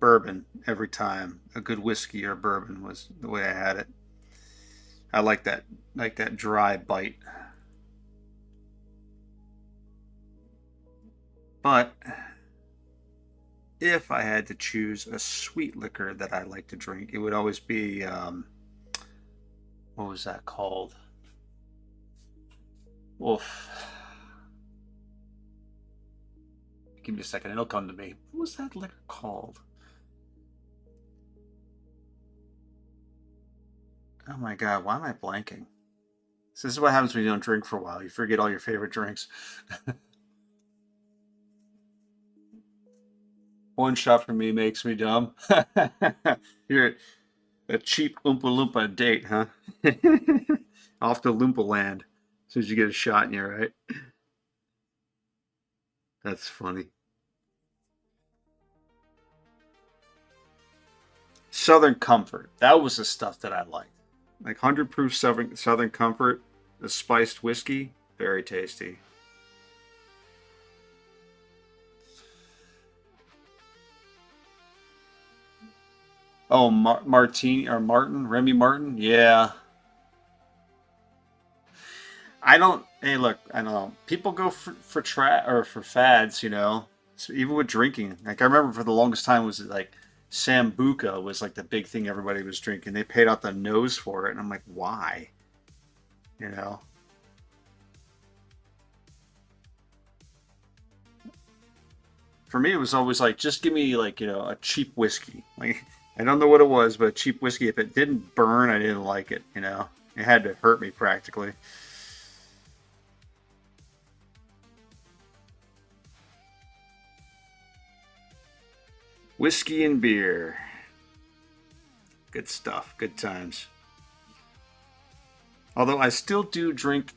bourbon every time. A good whiskey or bourbon was the way I had it. I like that dry bite. But if I had to choose a sweet liquor that I like to drink, it would always be what was that called? Oof. Give me a second, it'll come to me. What was that liquor called? Oh my God, why am I blanking? So this is what happens when you don't drink for a while. You forget all your favorite drinks. One shot for me makes me dumb. You're a cheap Oompa Loompa date, huh? Off to Loompa Land as soon as you get a shot in you, right? That's funny. Southern Comfort. That was the stuff that I liked. Like 100 proof Southern Comfort, the spiced whiskey, very tasty. Oh, Martini or Martin, Remy Martin. Yeah, I don't. Hey, look, I don't know. People go for or for fads, you know. So even with drinking, like I remember for the longest time was like Sambuca was like the big thing everybody was drinking. They paid out the nose for it, and I'm like, why? You know. For me, it was always like, just give me like a cheap whiskey. Like I don't know what it was, but cheap whiskey. If it didn't burn, I didn't like it. You know, it had to hurt me practically. Whiskey and beer. Good stuff. Good times. Although I still do drink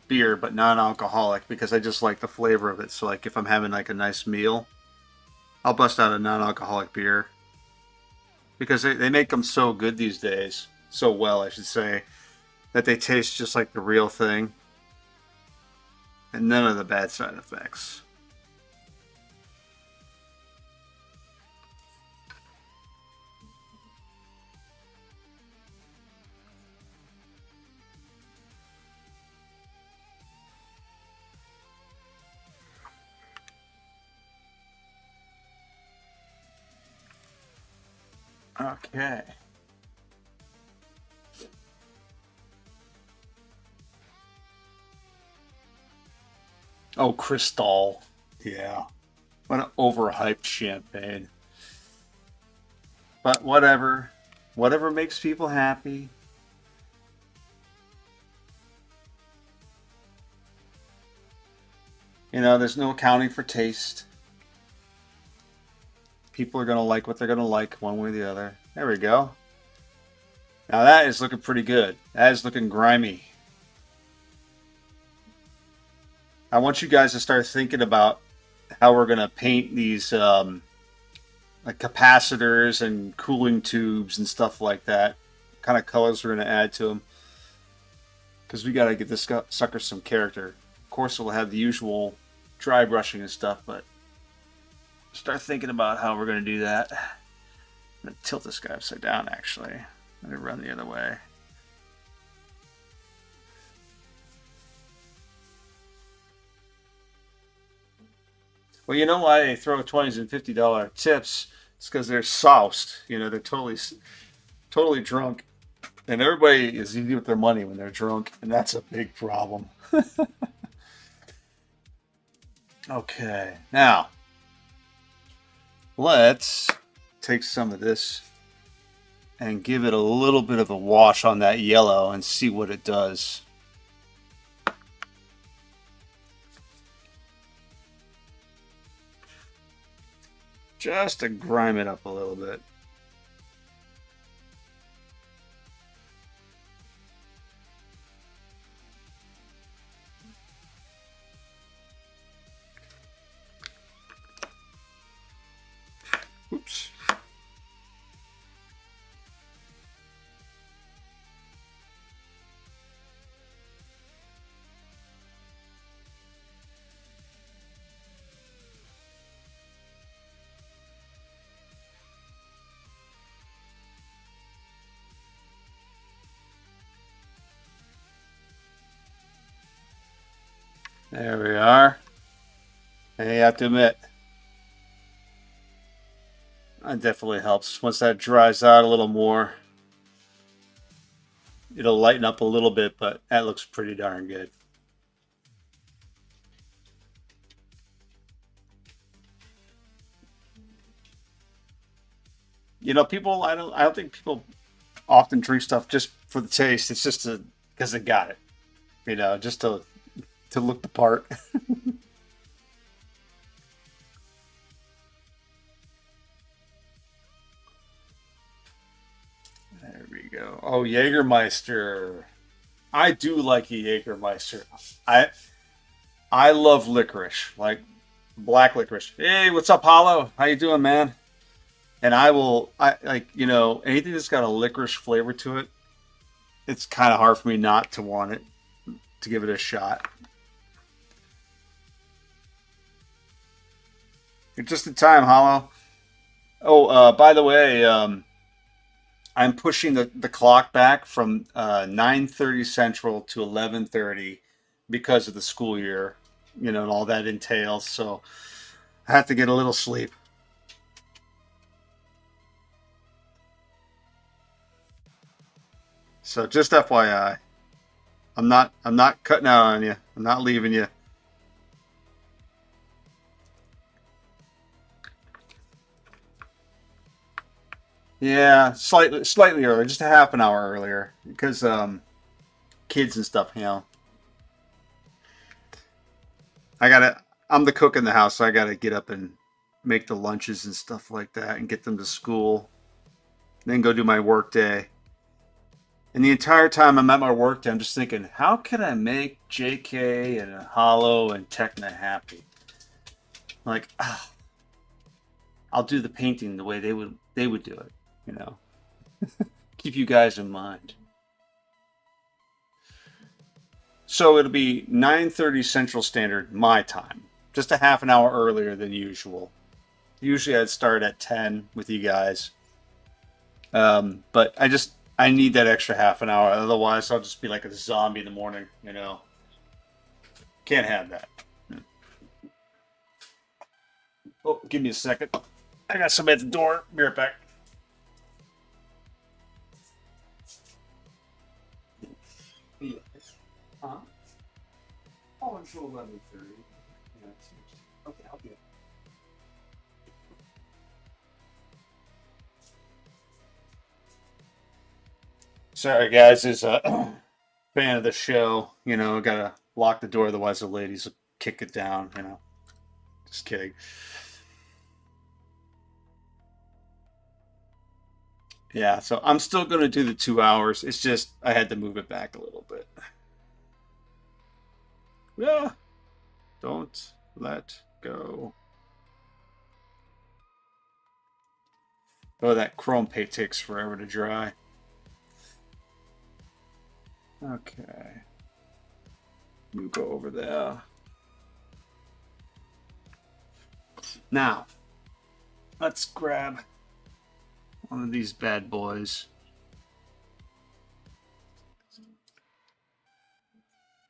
beer, but non-alcoholic because I just like the flavor of it. So like if I'm having like a nice meal, I'll bust out a non-alcoholic beer because they make them so good these days, so well I should say, that they taste just like the real thing and none of the bad side effects. Okay. Oh, Cristal. Yeah. What an overhyped champagne. But whatever. Whatever makes people happy. You know, there's no accounting for taste. People are going to like what they're going to like one way or the other. There we go. Now that is looking pretty good. That is looking grimy. I want you guys to start thinking about how we're going to paint these like capacitors and cooling tubes and stuff like that. What kind of colors we're going to add to them. Because we got to get this sucker some character. Of course, we'll have the usual dry brushing and stuff, but start thinking about how we're going to do that. I'm going to tilt this guy upside down, actually. Let it run the other way. Well, you know why they throw 20s and $50 tips? It's because they're soused. You know, they're totally drunk. And everybody is easy with their money when they're drunk, and that's a big problem. Okay, now let's take some of this and give it a little bit of a wash on that yellow and see what it does. Just to grime it up a little bit. There we are. And you have to admit, that definitely helps. Once that dries out a little more, it'll lighten up a little bit, but that looks pretty darn good. You know, people. I don't think people often drink stuff just for the taste. It's just because they got it. You know, just to look the part. There we go. Oh, Jägermeister. I do like a Jägermeister. I I love licorice, like black licorice. Hey, what's up, Hollow? How you doing, man? And I like, anything that's got a licorice flavor to it. It's kind of hard for me not to want it, to give it a shot. You're just in time, Hollow. Oh, by the way, I'm pushing the clock back from 9:30 Central to 11:30 because of the school year, and all that entails. So I have to get a little sleep. So just FYI, I'm not cutting out on you. I'm not leaving you. Yeah, slightly earlier, just a half an hour earlier, because kids and stuff. I gotta. I'm the cook in the house, so I gotta get up and make the lunches and stuff like that, and get them to school. Then go do my work day. And the entire time I'm at my work day, I'm just thinking, how can I make JK and Hollow and Techna happy? Like, I'll do the painting the way they would do it. You know, keep you guys in mind. So it'll be 9:30 Central Standard my time, just a half an hour earlier than usual. Usually I'd start at 10 with you guys, but I need that extra half an hour. Otherwise, I'll just be like a zombie in the morning. Can't have that. Oh, give me a second. I got somebody at the door. Be right back. Yes. Huh? Oh, until 11:30. Yeah. Okay, I'll be. Sorry, guys. Is a fan of the show. Gotta lock the door, otherwise the ladies will kick it down. Just kidding. Yeah, so I'm still gonna do the 2 hours. It's just I had to move it back a little bit. Yeah, don't let go. Oh, that chrome paint takes forever to dry. Okay, you go over there. Now, let's grab one of these bad boys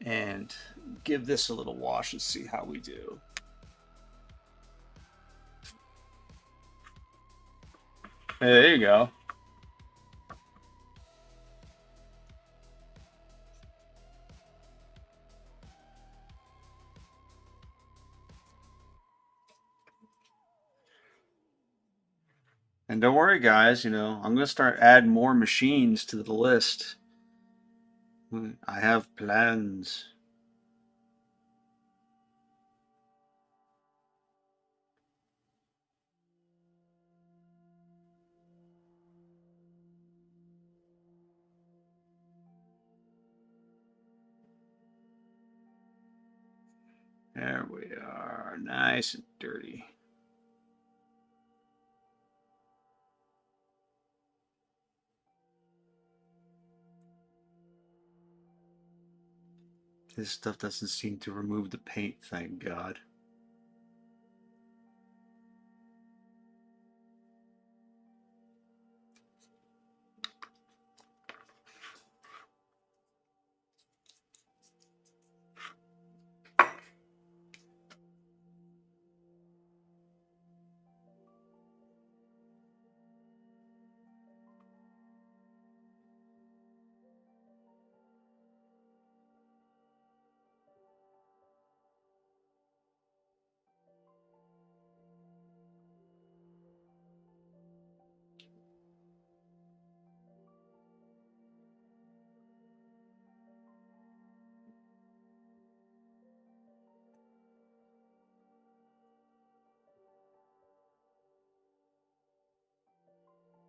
and give this a little wash and see how we do. Hey, there you go. And don't worry, guys, I'm going to start adding more machines to the list. I have plans. There we are, nice and dirty. This stuff doesn't seem to remove the paint, thank God.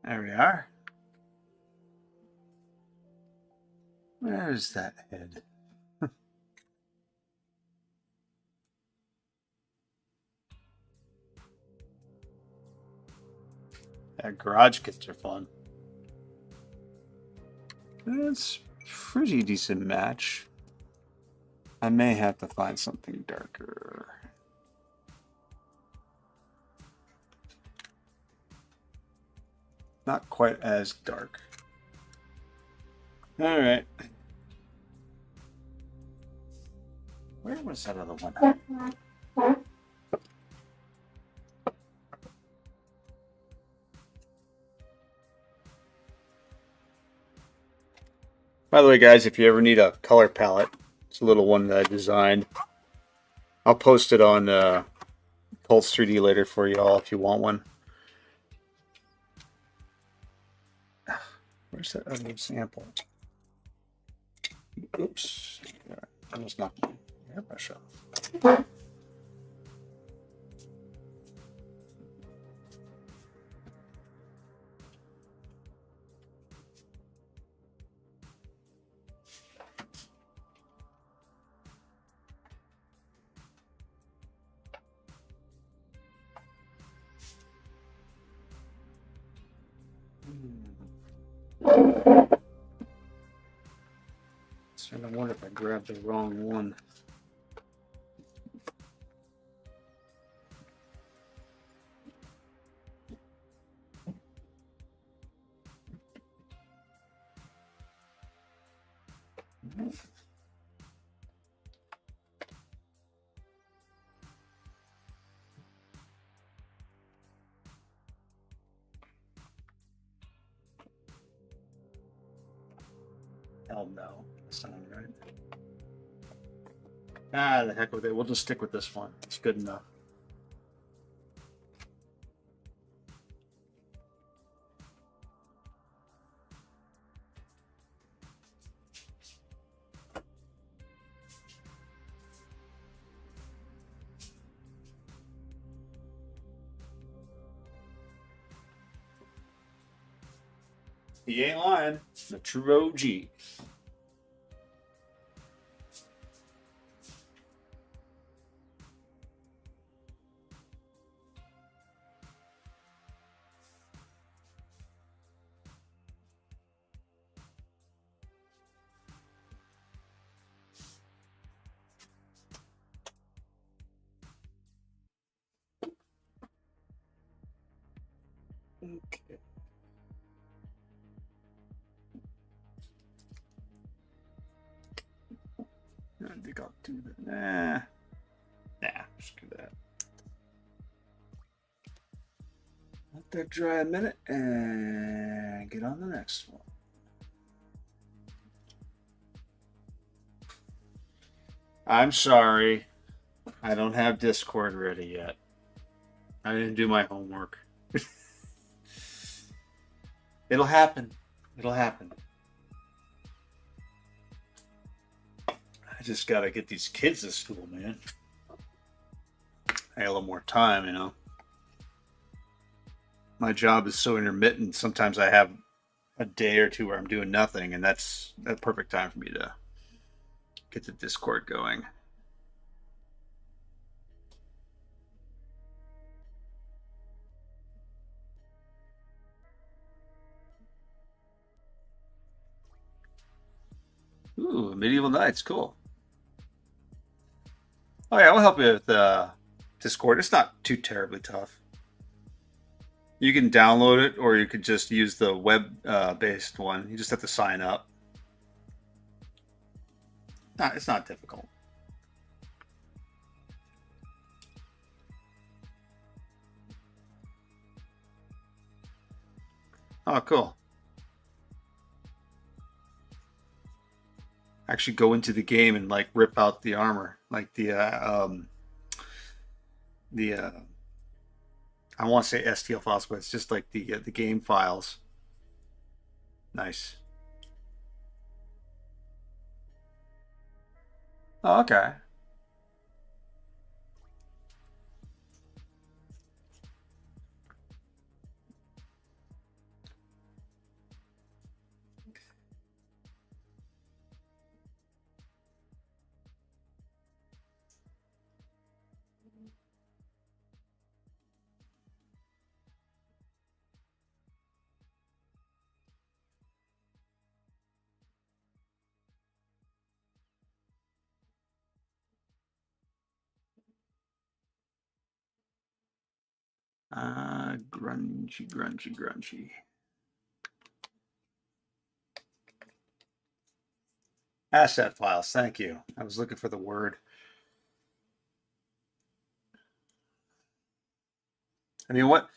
There we are. Where's that head? That garage kits are fun. It's pretty decent match. I may have to find something darker. Not quite as dark. All right. Where was that other one? By the way, guys, if you ever need a color palette, it's a little one that I designed. I'll post it on Pulse 3D later for y'all if you want one. Where's that other sample? Oops. I almost knocked my airbrush off. I wonder if I grabbed the wrong one. Hell no, that's not right. Ah, the heck with it. We'll just stick with this one. It's good enough. He ain't lying. The true OG. Okay. I think I'll do that. Nah, screw that. Let that dry a minute and get on the next one. I'm sorry. I don't have Discord ready yet. I didn't do my homework. It'll happen. It'll happen. I just gotta get these kids to school, man. I got a little more time, you know. My job is so intermittent. Sometimes I have a day or two where I'm doing nothing, and that's a perfect time for me to get the Discord going. Ooh, Medieval Knights, cool. Oh yeah, I'll help you with Discord. It's not too terribly tough. You can download it, or you could just use the web-based one. You just have to sign up. No, it's not difficult. Oh, cool. Actually go into the game and like rip out the armor, like the I want to say STL files, but it's just like the game files. Nice. Oh, okay. Grungy, grungy, grungy. Asset files. Thank you. I was looking for the word. I mean, what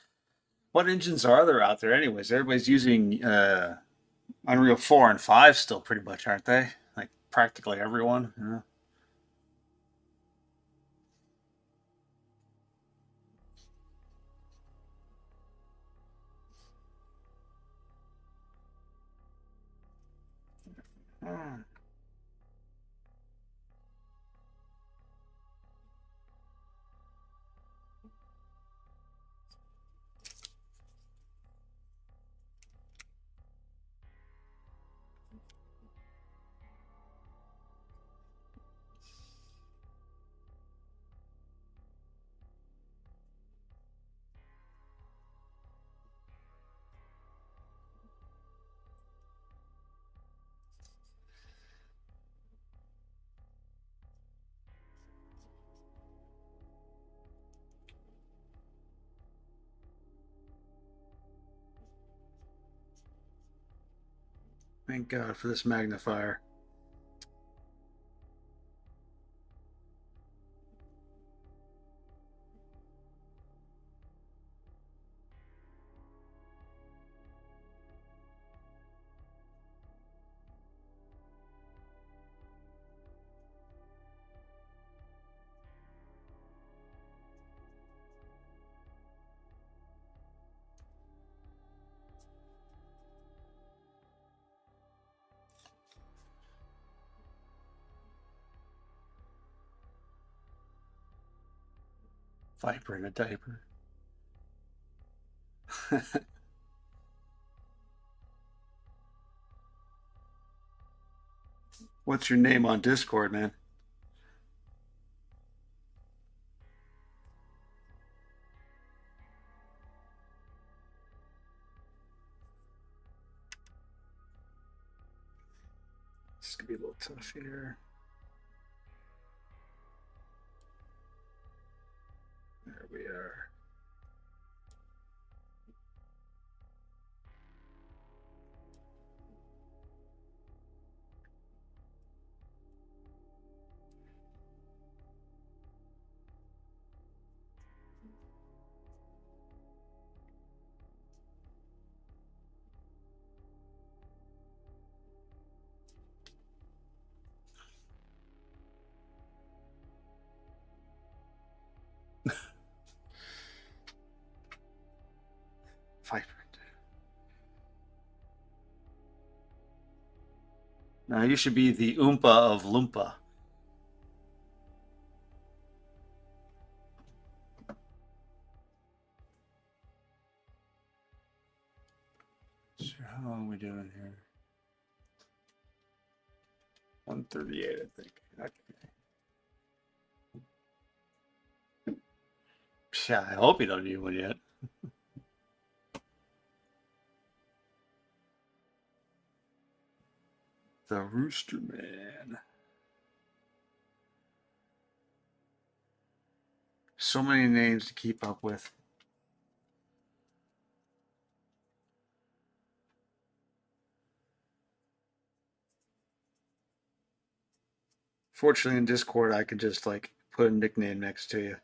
engines are there out there, anyways? Everybody's using Unreal 4 and 5 still, pretty much, aren't they? Like practically everyone. Yeah. Hmm. Thank God for this magnifier. Viper in a diaper. What's your name on Discord, man? This could be a little tough here. There we are. Viper. Now you should be the Oompa of Loompa. So how long are we doing here? 138, I think. Okay. Yeah, I hope you don't need one yet. The Rooster Man. So many names to keep up with. Fortunately, in Discord, I can just like put a nickname next to you,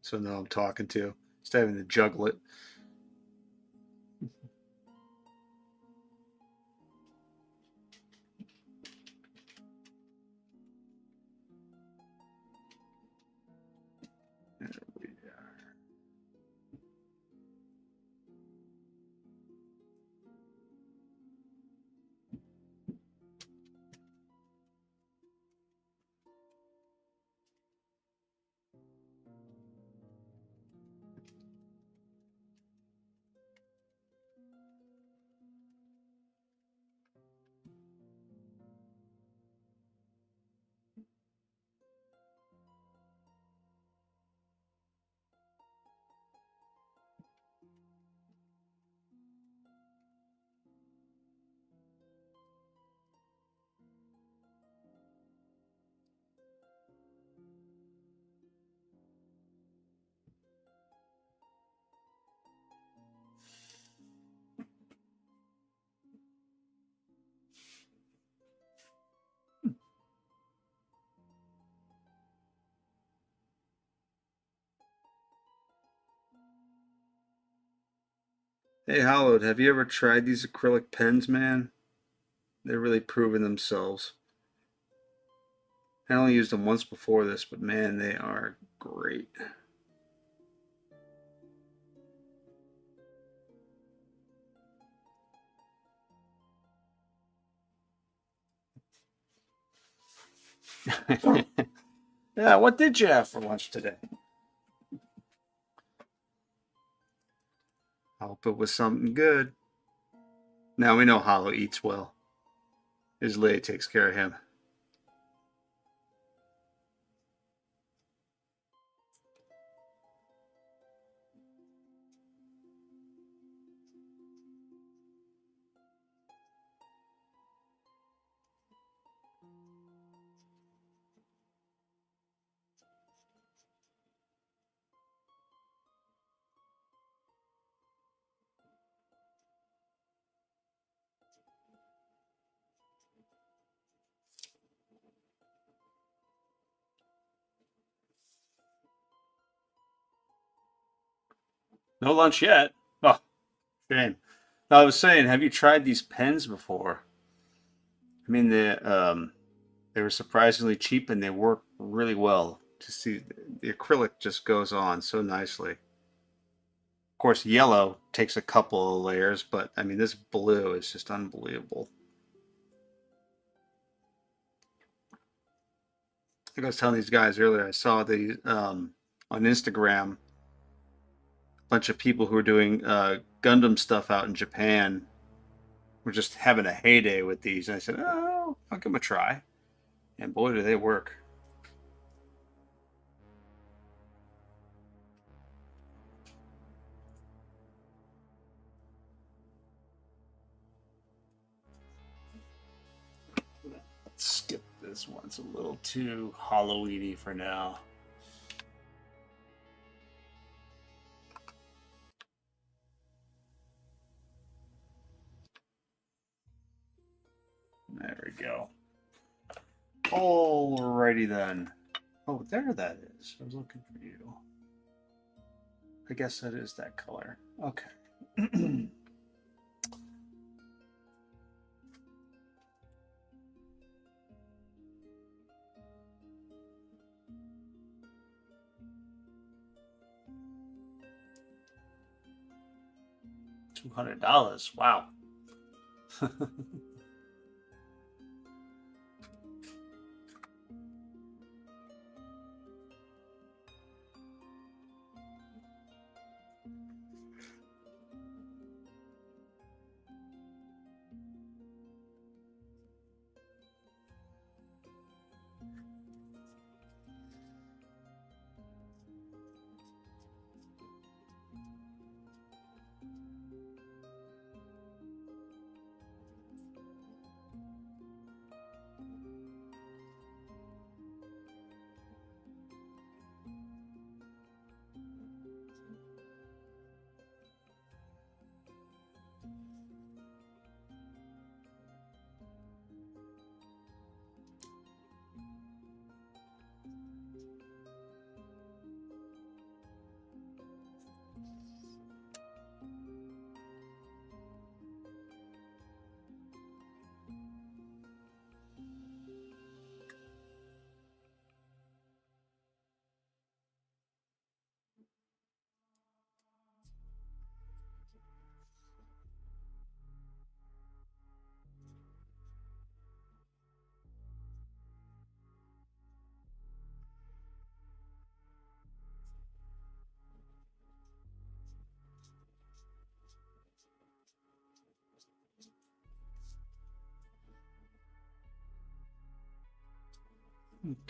so I know I'm talking to, instead of having to juggle it. There we are. Hey, Hallowed, have you ever tried these acrylic pens, man? They're really proving themselves. I only used them once before this, but man, they are great. Yeah, what did you have for lunch today? I hope it was something good. Now we know Hollow eats well. His lady takes care of him. No lunch yet. Oh, shame. Now, I was saying, have you tried these pens before? I mean, they were surprisingly cheap and they work really well. To see the acrylic just goes on so nicely. Of course, yellow takes a couple of layers, but I mean, this blue is just unbelievable. Like I was telling these guys earlier, I saw the on Instagram a bunch of people who are doing Gundam stuff out in Japan. Were just having a heyday with these, and I said, "Oh, I'll give them a try." And boy, do they work! Let's skip this one. It's a little too Halloweeny for now. There we go. Alrighty then. Oh, there that is. I was looking for you. I guess that is that color. Okay. $200. Wow.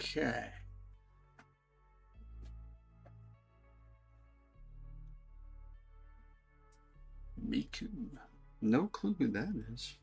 Okay. Miku. No clue who that is.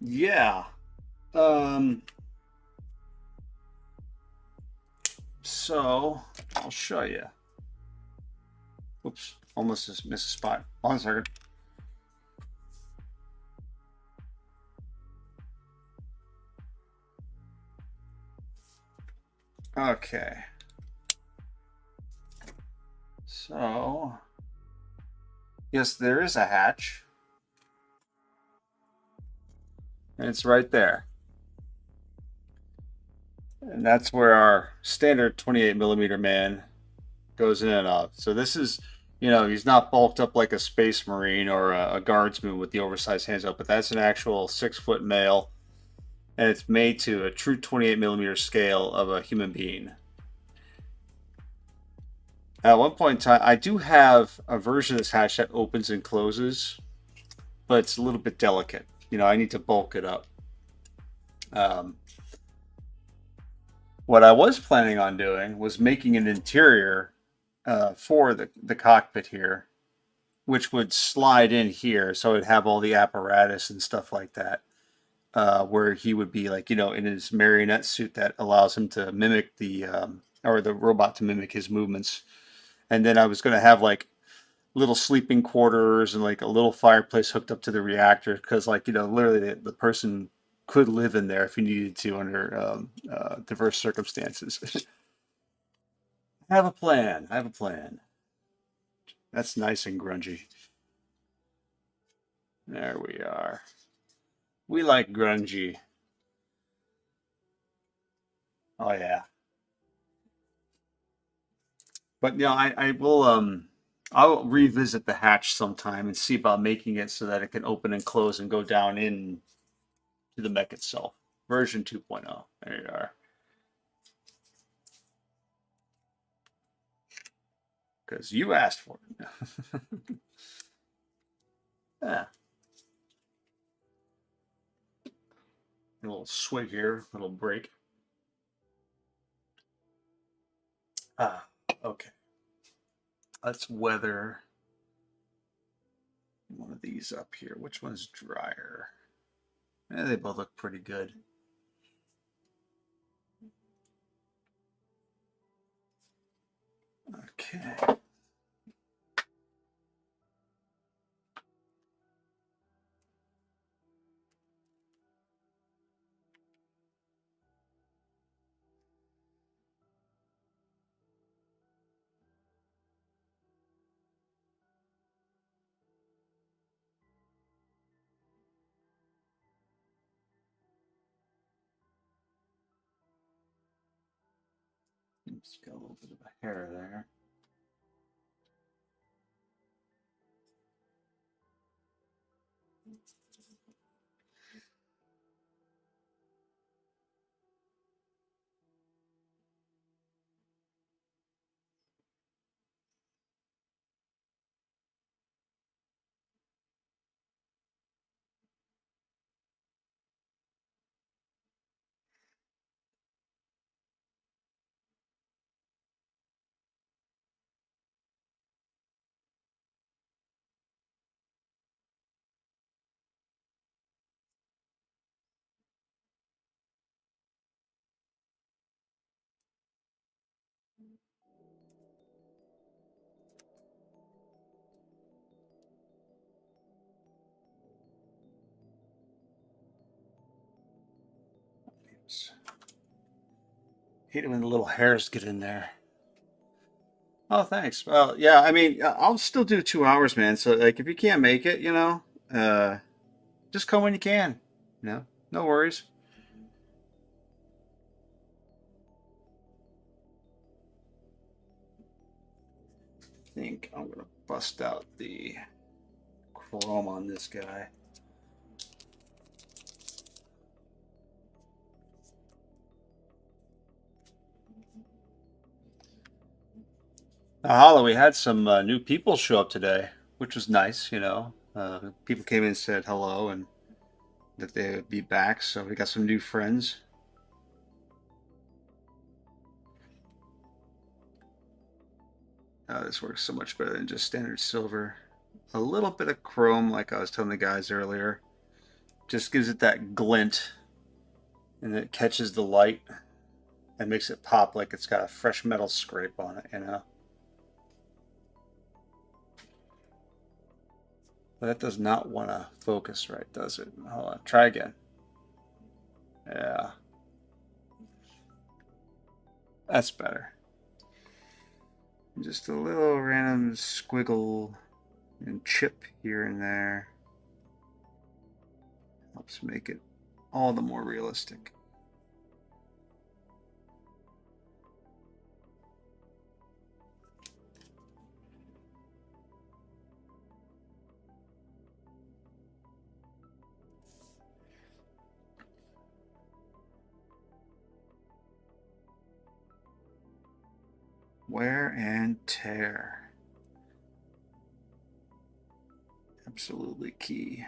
Yeah. Um, so I'll show you. Oops, almost just missed a spot. 1 second. Okay. So, yes, there is a hatch, and it's right there. And that's where our standard 28 millimeter man goes in and out. So this is, he's not bulked up like a space marine or a guardsman with the oversized hands up, but that's an actual 6 foot male, and it's made to a true 28 millimeter scale of a human being. At one point in time, I do have a version of this hatch that opens and closes, but it's a little bit delicate. I need to bulk it up. Um, what I was planning on doing was making an interior for the cockpit here, which would slide in here, so it'd have all the apparatus and stuff like that. Where he would be like, in his marionette suit that allows him to mimic or the robot to mimic his movements. And then I was going to have like little sleeping quarters and like a little fireplace hooked up to the reactor because, like, literally the person could live in there if he needed to under diverse circumstances. I have a plan. I have a plan. That's nice and grungy. There we are. We like grungy. Oh yeah. But I will I'll revisit the hatch sometime and see about making it so that it can open and close and go down in to the mech itself. Version 2.0. There you are. Because you asked for it. Yeah. A little swig here, a little break. Ah, okay. Let's weather one of these up here. Which one's drier? They both look pretty good. Okay. Just got a little bit of a hair there. Oops. Hate it when the little hairs get in there. Oh, thanks. Well, yeah, I mean, I'll still do 2 hours, man. So, like, if you can't make it, uh, just come when you can. No worries. I think I'm gonna bust out the chrome on this guy. Holla, we had some new people show up today, which was nice. People came in and said hello and that they would be back. So we got some new friends. This works so much better than just standard silver. A little bit of chrome, like I was telling the guys earlier, Just gives it that glint, and it catches the light and makes it pop like it's got a fresh metal scrape on it, you know? But that does not want to focus right, does it? Hold on, try again. Yeah, that's better. Just a little random squiggle and chip here and there helps make it all the more realistic. Wear and tear. Absolutely key.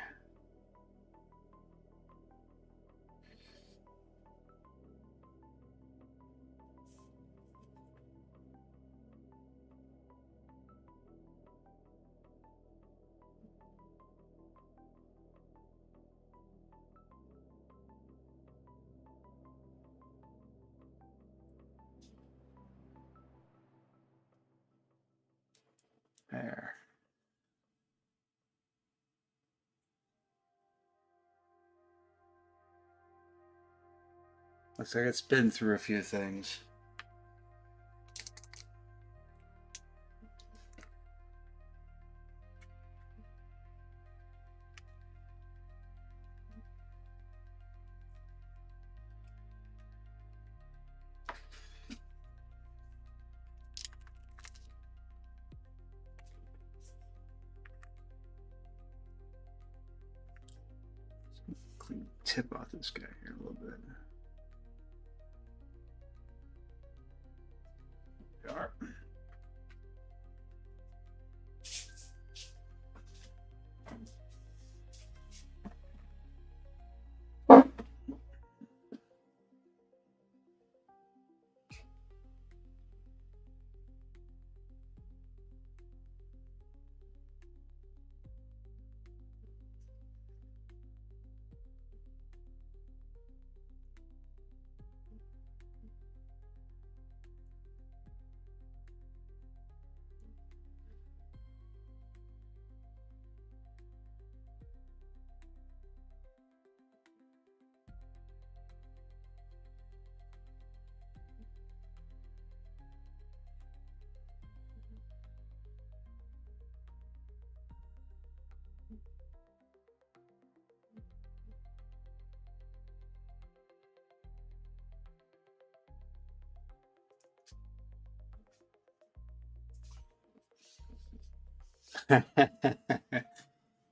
There. Looks like it's been through a few things. Clean the tip off this guy here a little bit. There we are.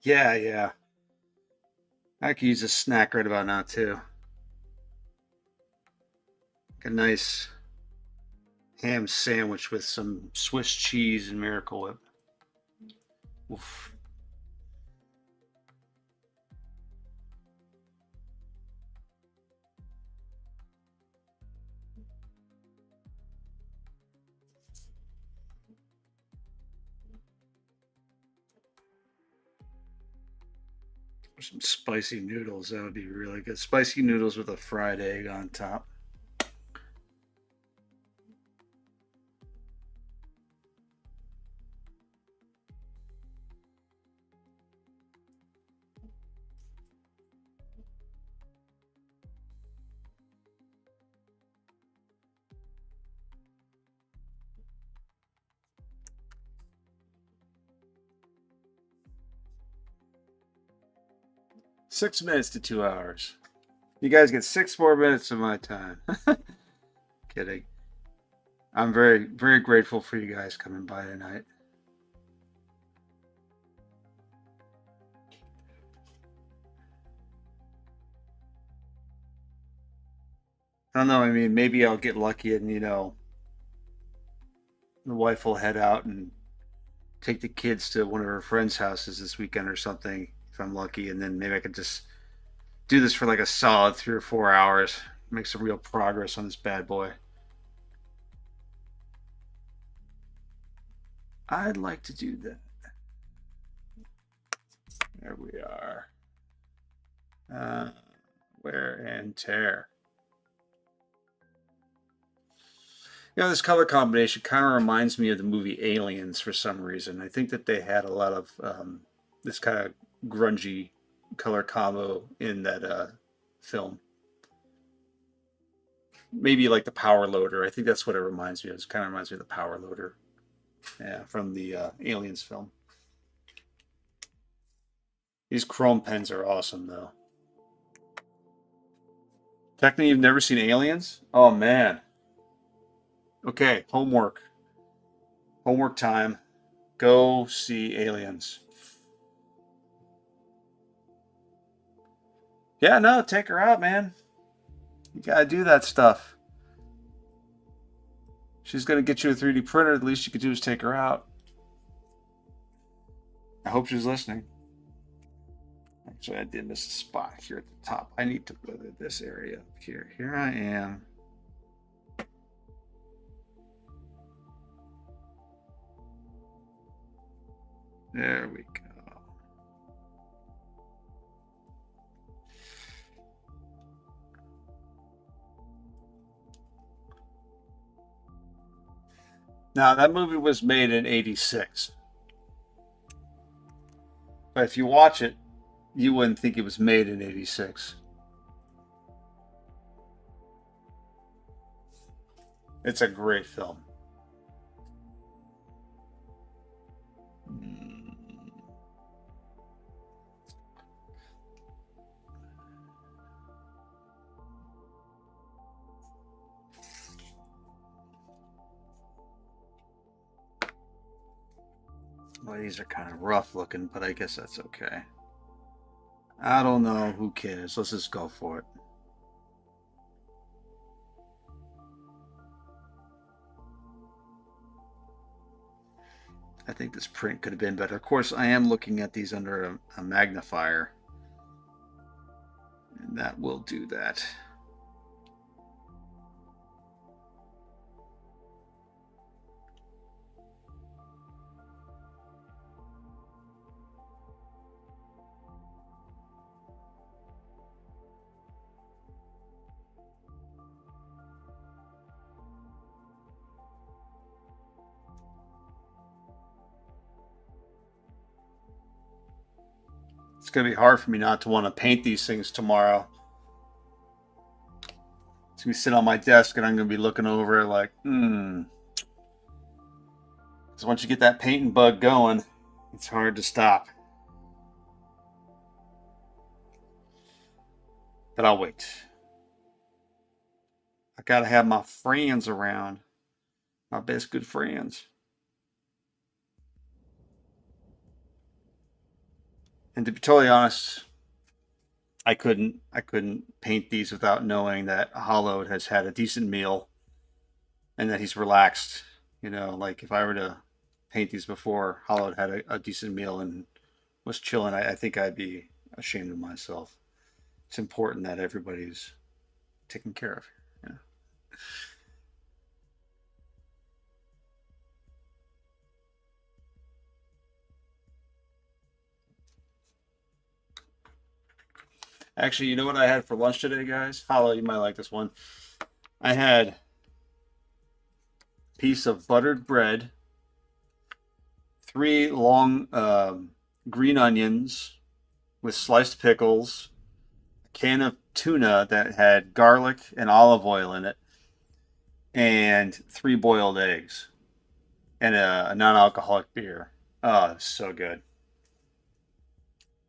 Yeah. I could use a snack right about now too. Like a nice ham sandwich with some Swiss cheese and Miracle Whip. Oof. Some spicy noodles. That would be really good. Spicy noodles with a fried egg on top. $6 to 2 hours. You guys get 6 more minutes of my time. Kidding. I'm very grateful for you guys coming by tonight. I don't know. I mean, maybe I'll get lucky and, the wife will head out and take the kids to one of her friends' houses this weekend or something if I'm lucky. And then maybe I could just do this for like a solid 3 or 4 hours, make some real progress on this bad boy. I'd like to do that. There we are. Uh, wear and tear. This color combination kind of reminds me of the movie Aliens for some reason. I think that they had a lot of this kind of grungy color combo in that film. Maybe like the Power Loader. I think that's what it reminds me of. It kind of reminds me of the Power Loader, yeah, from the Aliens film. These chrome pens are awesome, though. Technically, you've never seen Aliens? Oh man. Okay, homework. Homework time. Go see Aliens. Yeah, no, take her out, man. You gotta do that stuff. She's gonna get you a 3D printer. The least you could do is take her out. I hope she's listening. Actually, I did miss a spot here at the top. I need to go to this area up here. Here I am. There we go. Now, that movie was made in '86. But if you watch it, you wouldn't think it was made in '86. It's a great film. Well, these are kind of rough looking, but I guess that's okay. I don't know. Who cares? Let's just go for it. I think this print could have been better. Of course, I am looking at these under a magnifier, and that will do that. It's going to be hard for me not to want to paint these things tomorrow. It's going to be sitting on my desk, and I'm going to be looking over it like, Because once you get that painting bug going, it's hard to stop. But I'll wait. I got to have my friends around. My best good friends. And to be totally honest, I couldn't paint these without knowing that Hollowed has had a decent meal and that he's relaxed. Like if I were to paint these before Hollowed had a decent meal and was chilling, I think I'd be ashamed of myself. It's important that everybody's taken care of. Yeah. Actually, you know what I had for lunch today, guys? Hollow, you might like this one. I had a piece of buttered bread, three long green onions with sliced pickles, a can of tuna that had garlic and olive oil in it, and three boiled eggs, and a non-alcoholic beer. Oh, it's so good.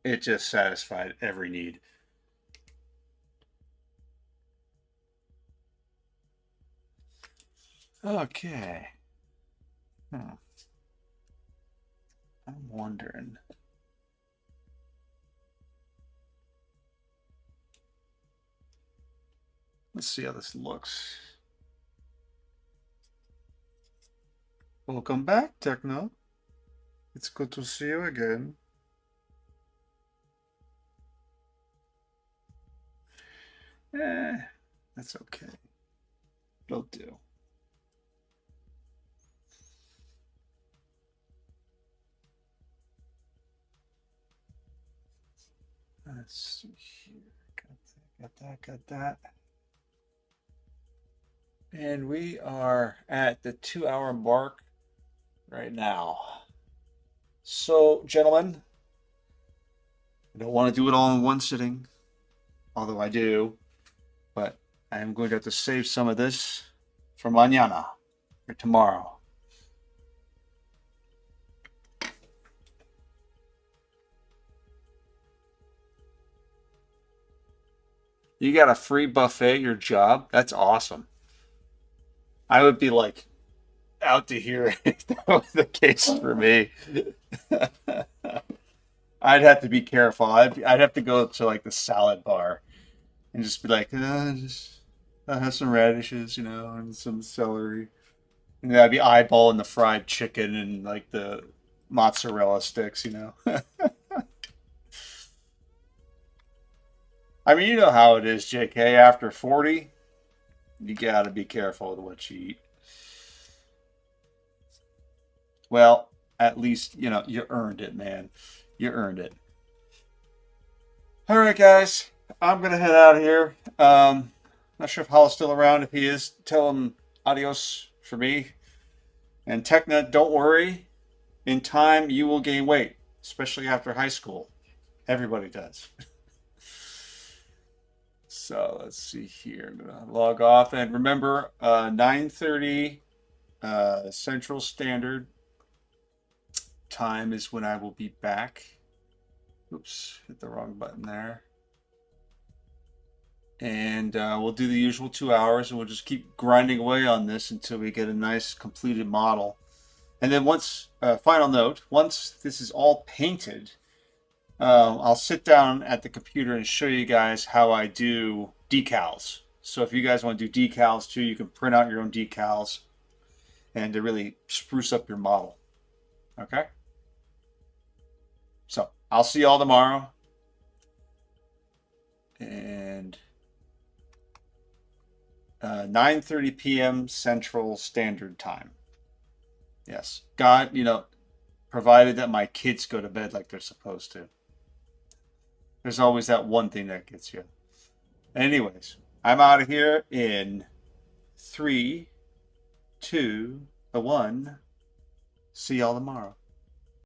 It just satisfied every need. Okay. Hmm. I'm wondering. Let's see how this looks. Welcome back, Techno. It's good to see you again. Eh, that's okay. It'll do. Let's see here. Got that. And we are at the 2 hour mark right now. So, gentlemen, I don't want to do it all in one sitting, although I do, but I am going to have to save some of this for mañana, or tomorrow. You got a free buffet at your job? That's awesome. I would be like out to hear if that was the case for me. I'd have to be careful. I'd have to go to like the salad bar and just be like, just I'll have some radishes, and some celery. And then I'd be eyeballing the fried chicken and like the mozzarella sticks. I mean, you know how it is, JK. After 40, you gotta be careful with what you eat. Well, at least, you earned it, man. You earned it. All right, guys. I'm going to head out of here. Not sure if Hall's still around. If he is, tell him adios for me. And Techna, don't worry. In time, you will gain weight, especially after high school. Everybody does. So let's see here. I'm going to log off. And remember, 9:30 Central Standard Time is when I will be back. Oops, hit the wrong button there. And we'll do the usual 2 hours, and we'll just keep grinding away on this until we get a nice completed model. And then once, final note, once this is all painted, I'll sit down at the computer and show you guys how I do decals. So if you guys want to do decals too, you can print out your own decals and to really spruce up your model. Okay? So I'll see you all tomorrow. And 9:30 p.m. Central Standard Time. Yes. God, provided that my kids go to bed like they're supposed to. There's always that one thing that gets you. Anyways, I'm out of here in 3, 2, 1. See y'all tomorrow.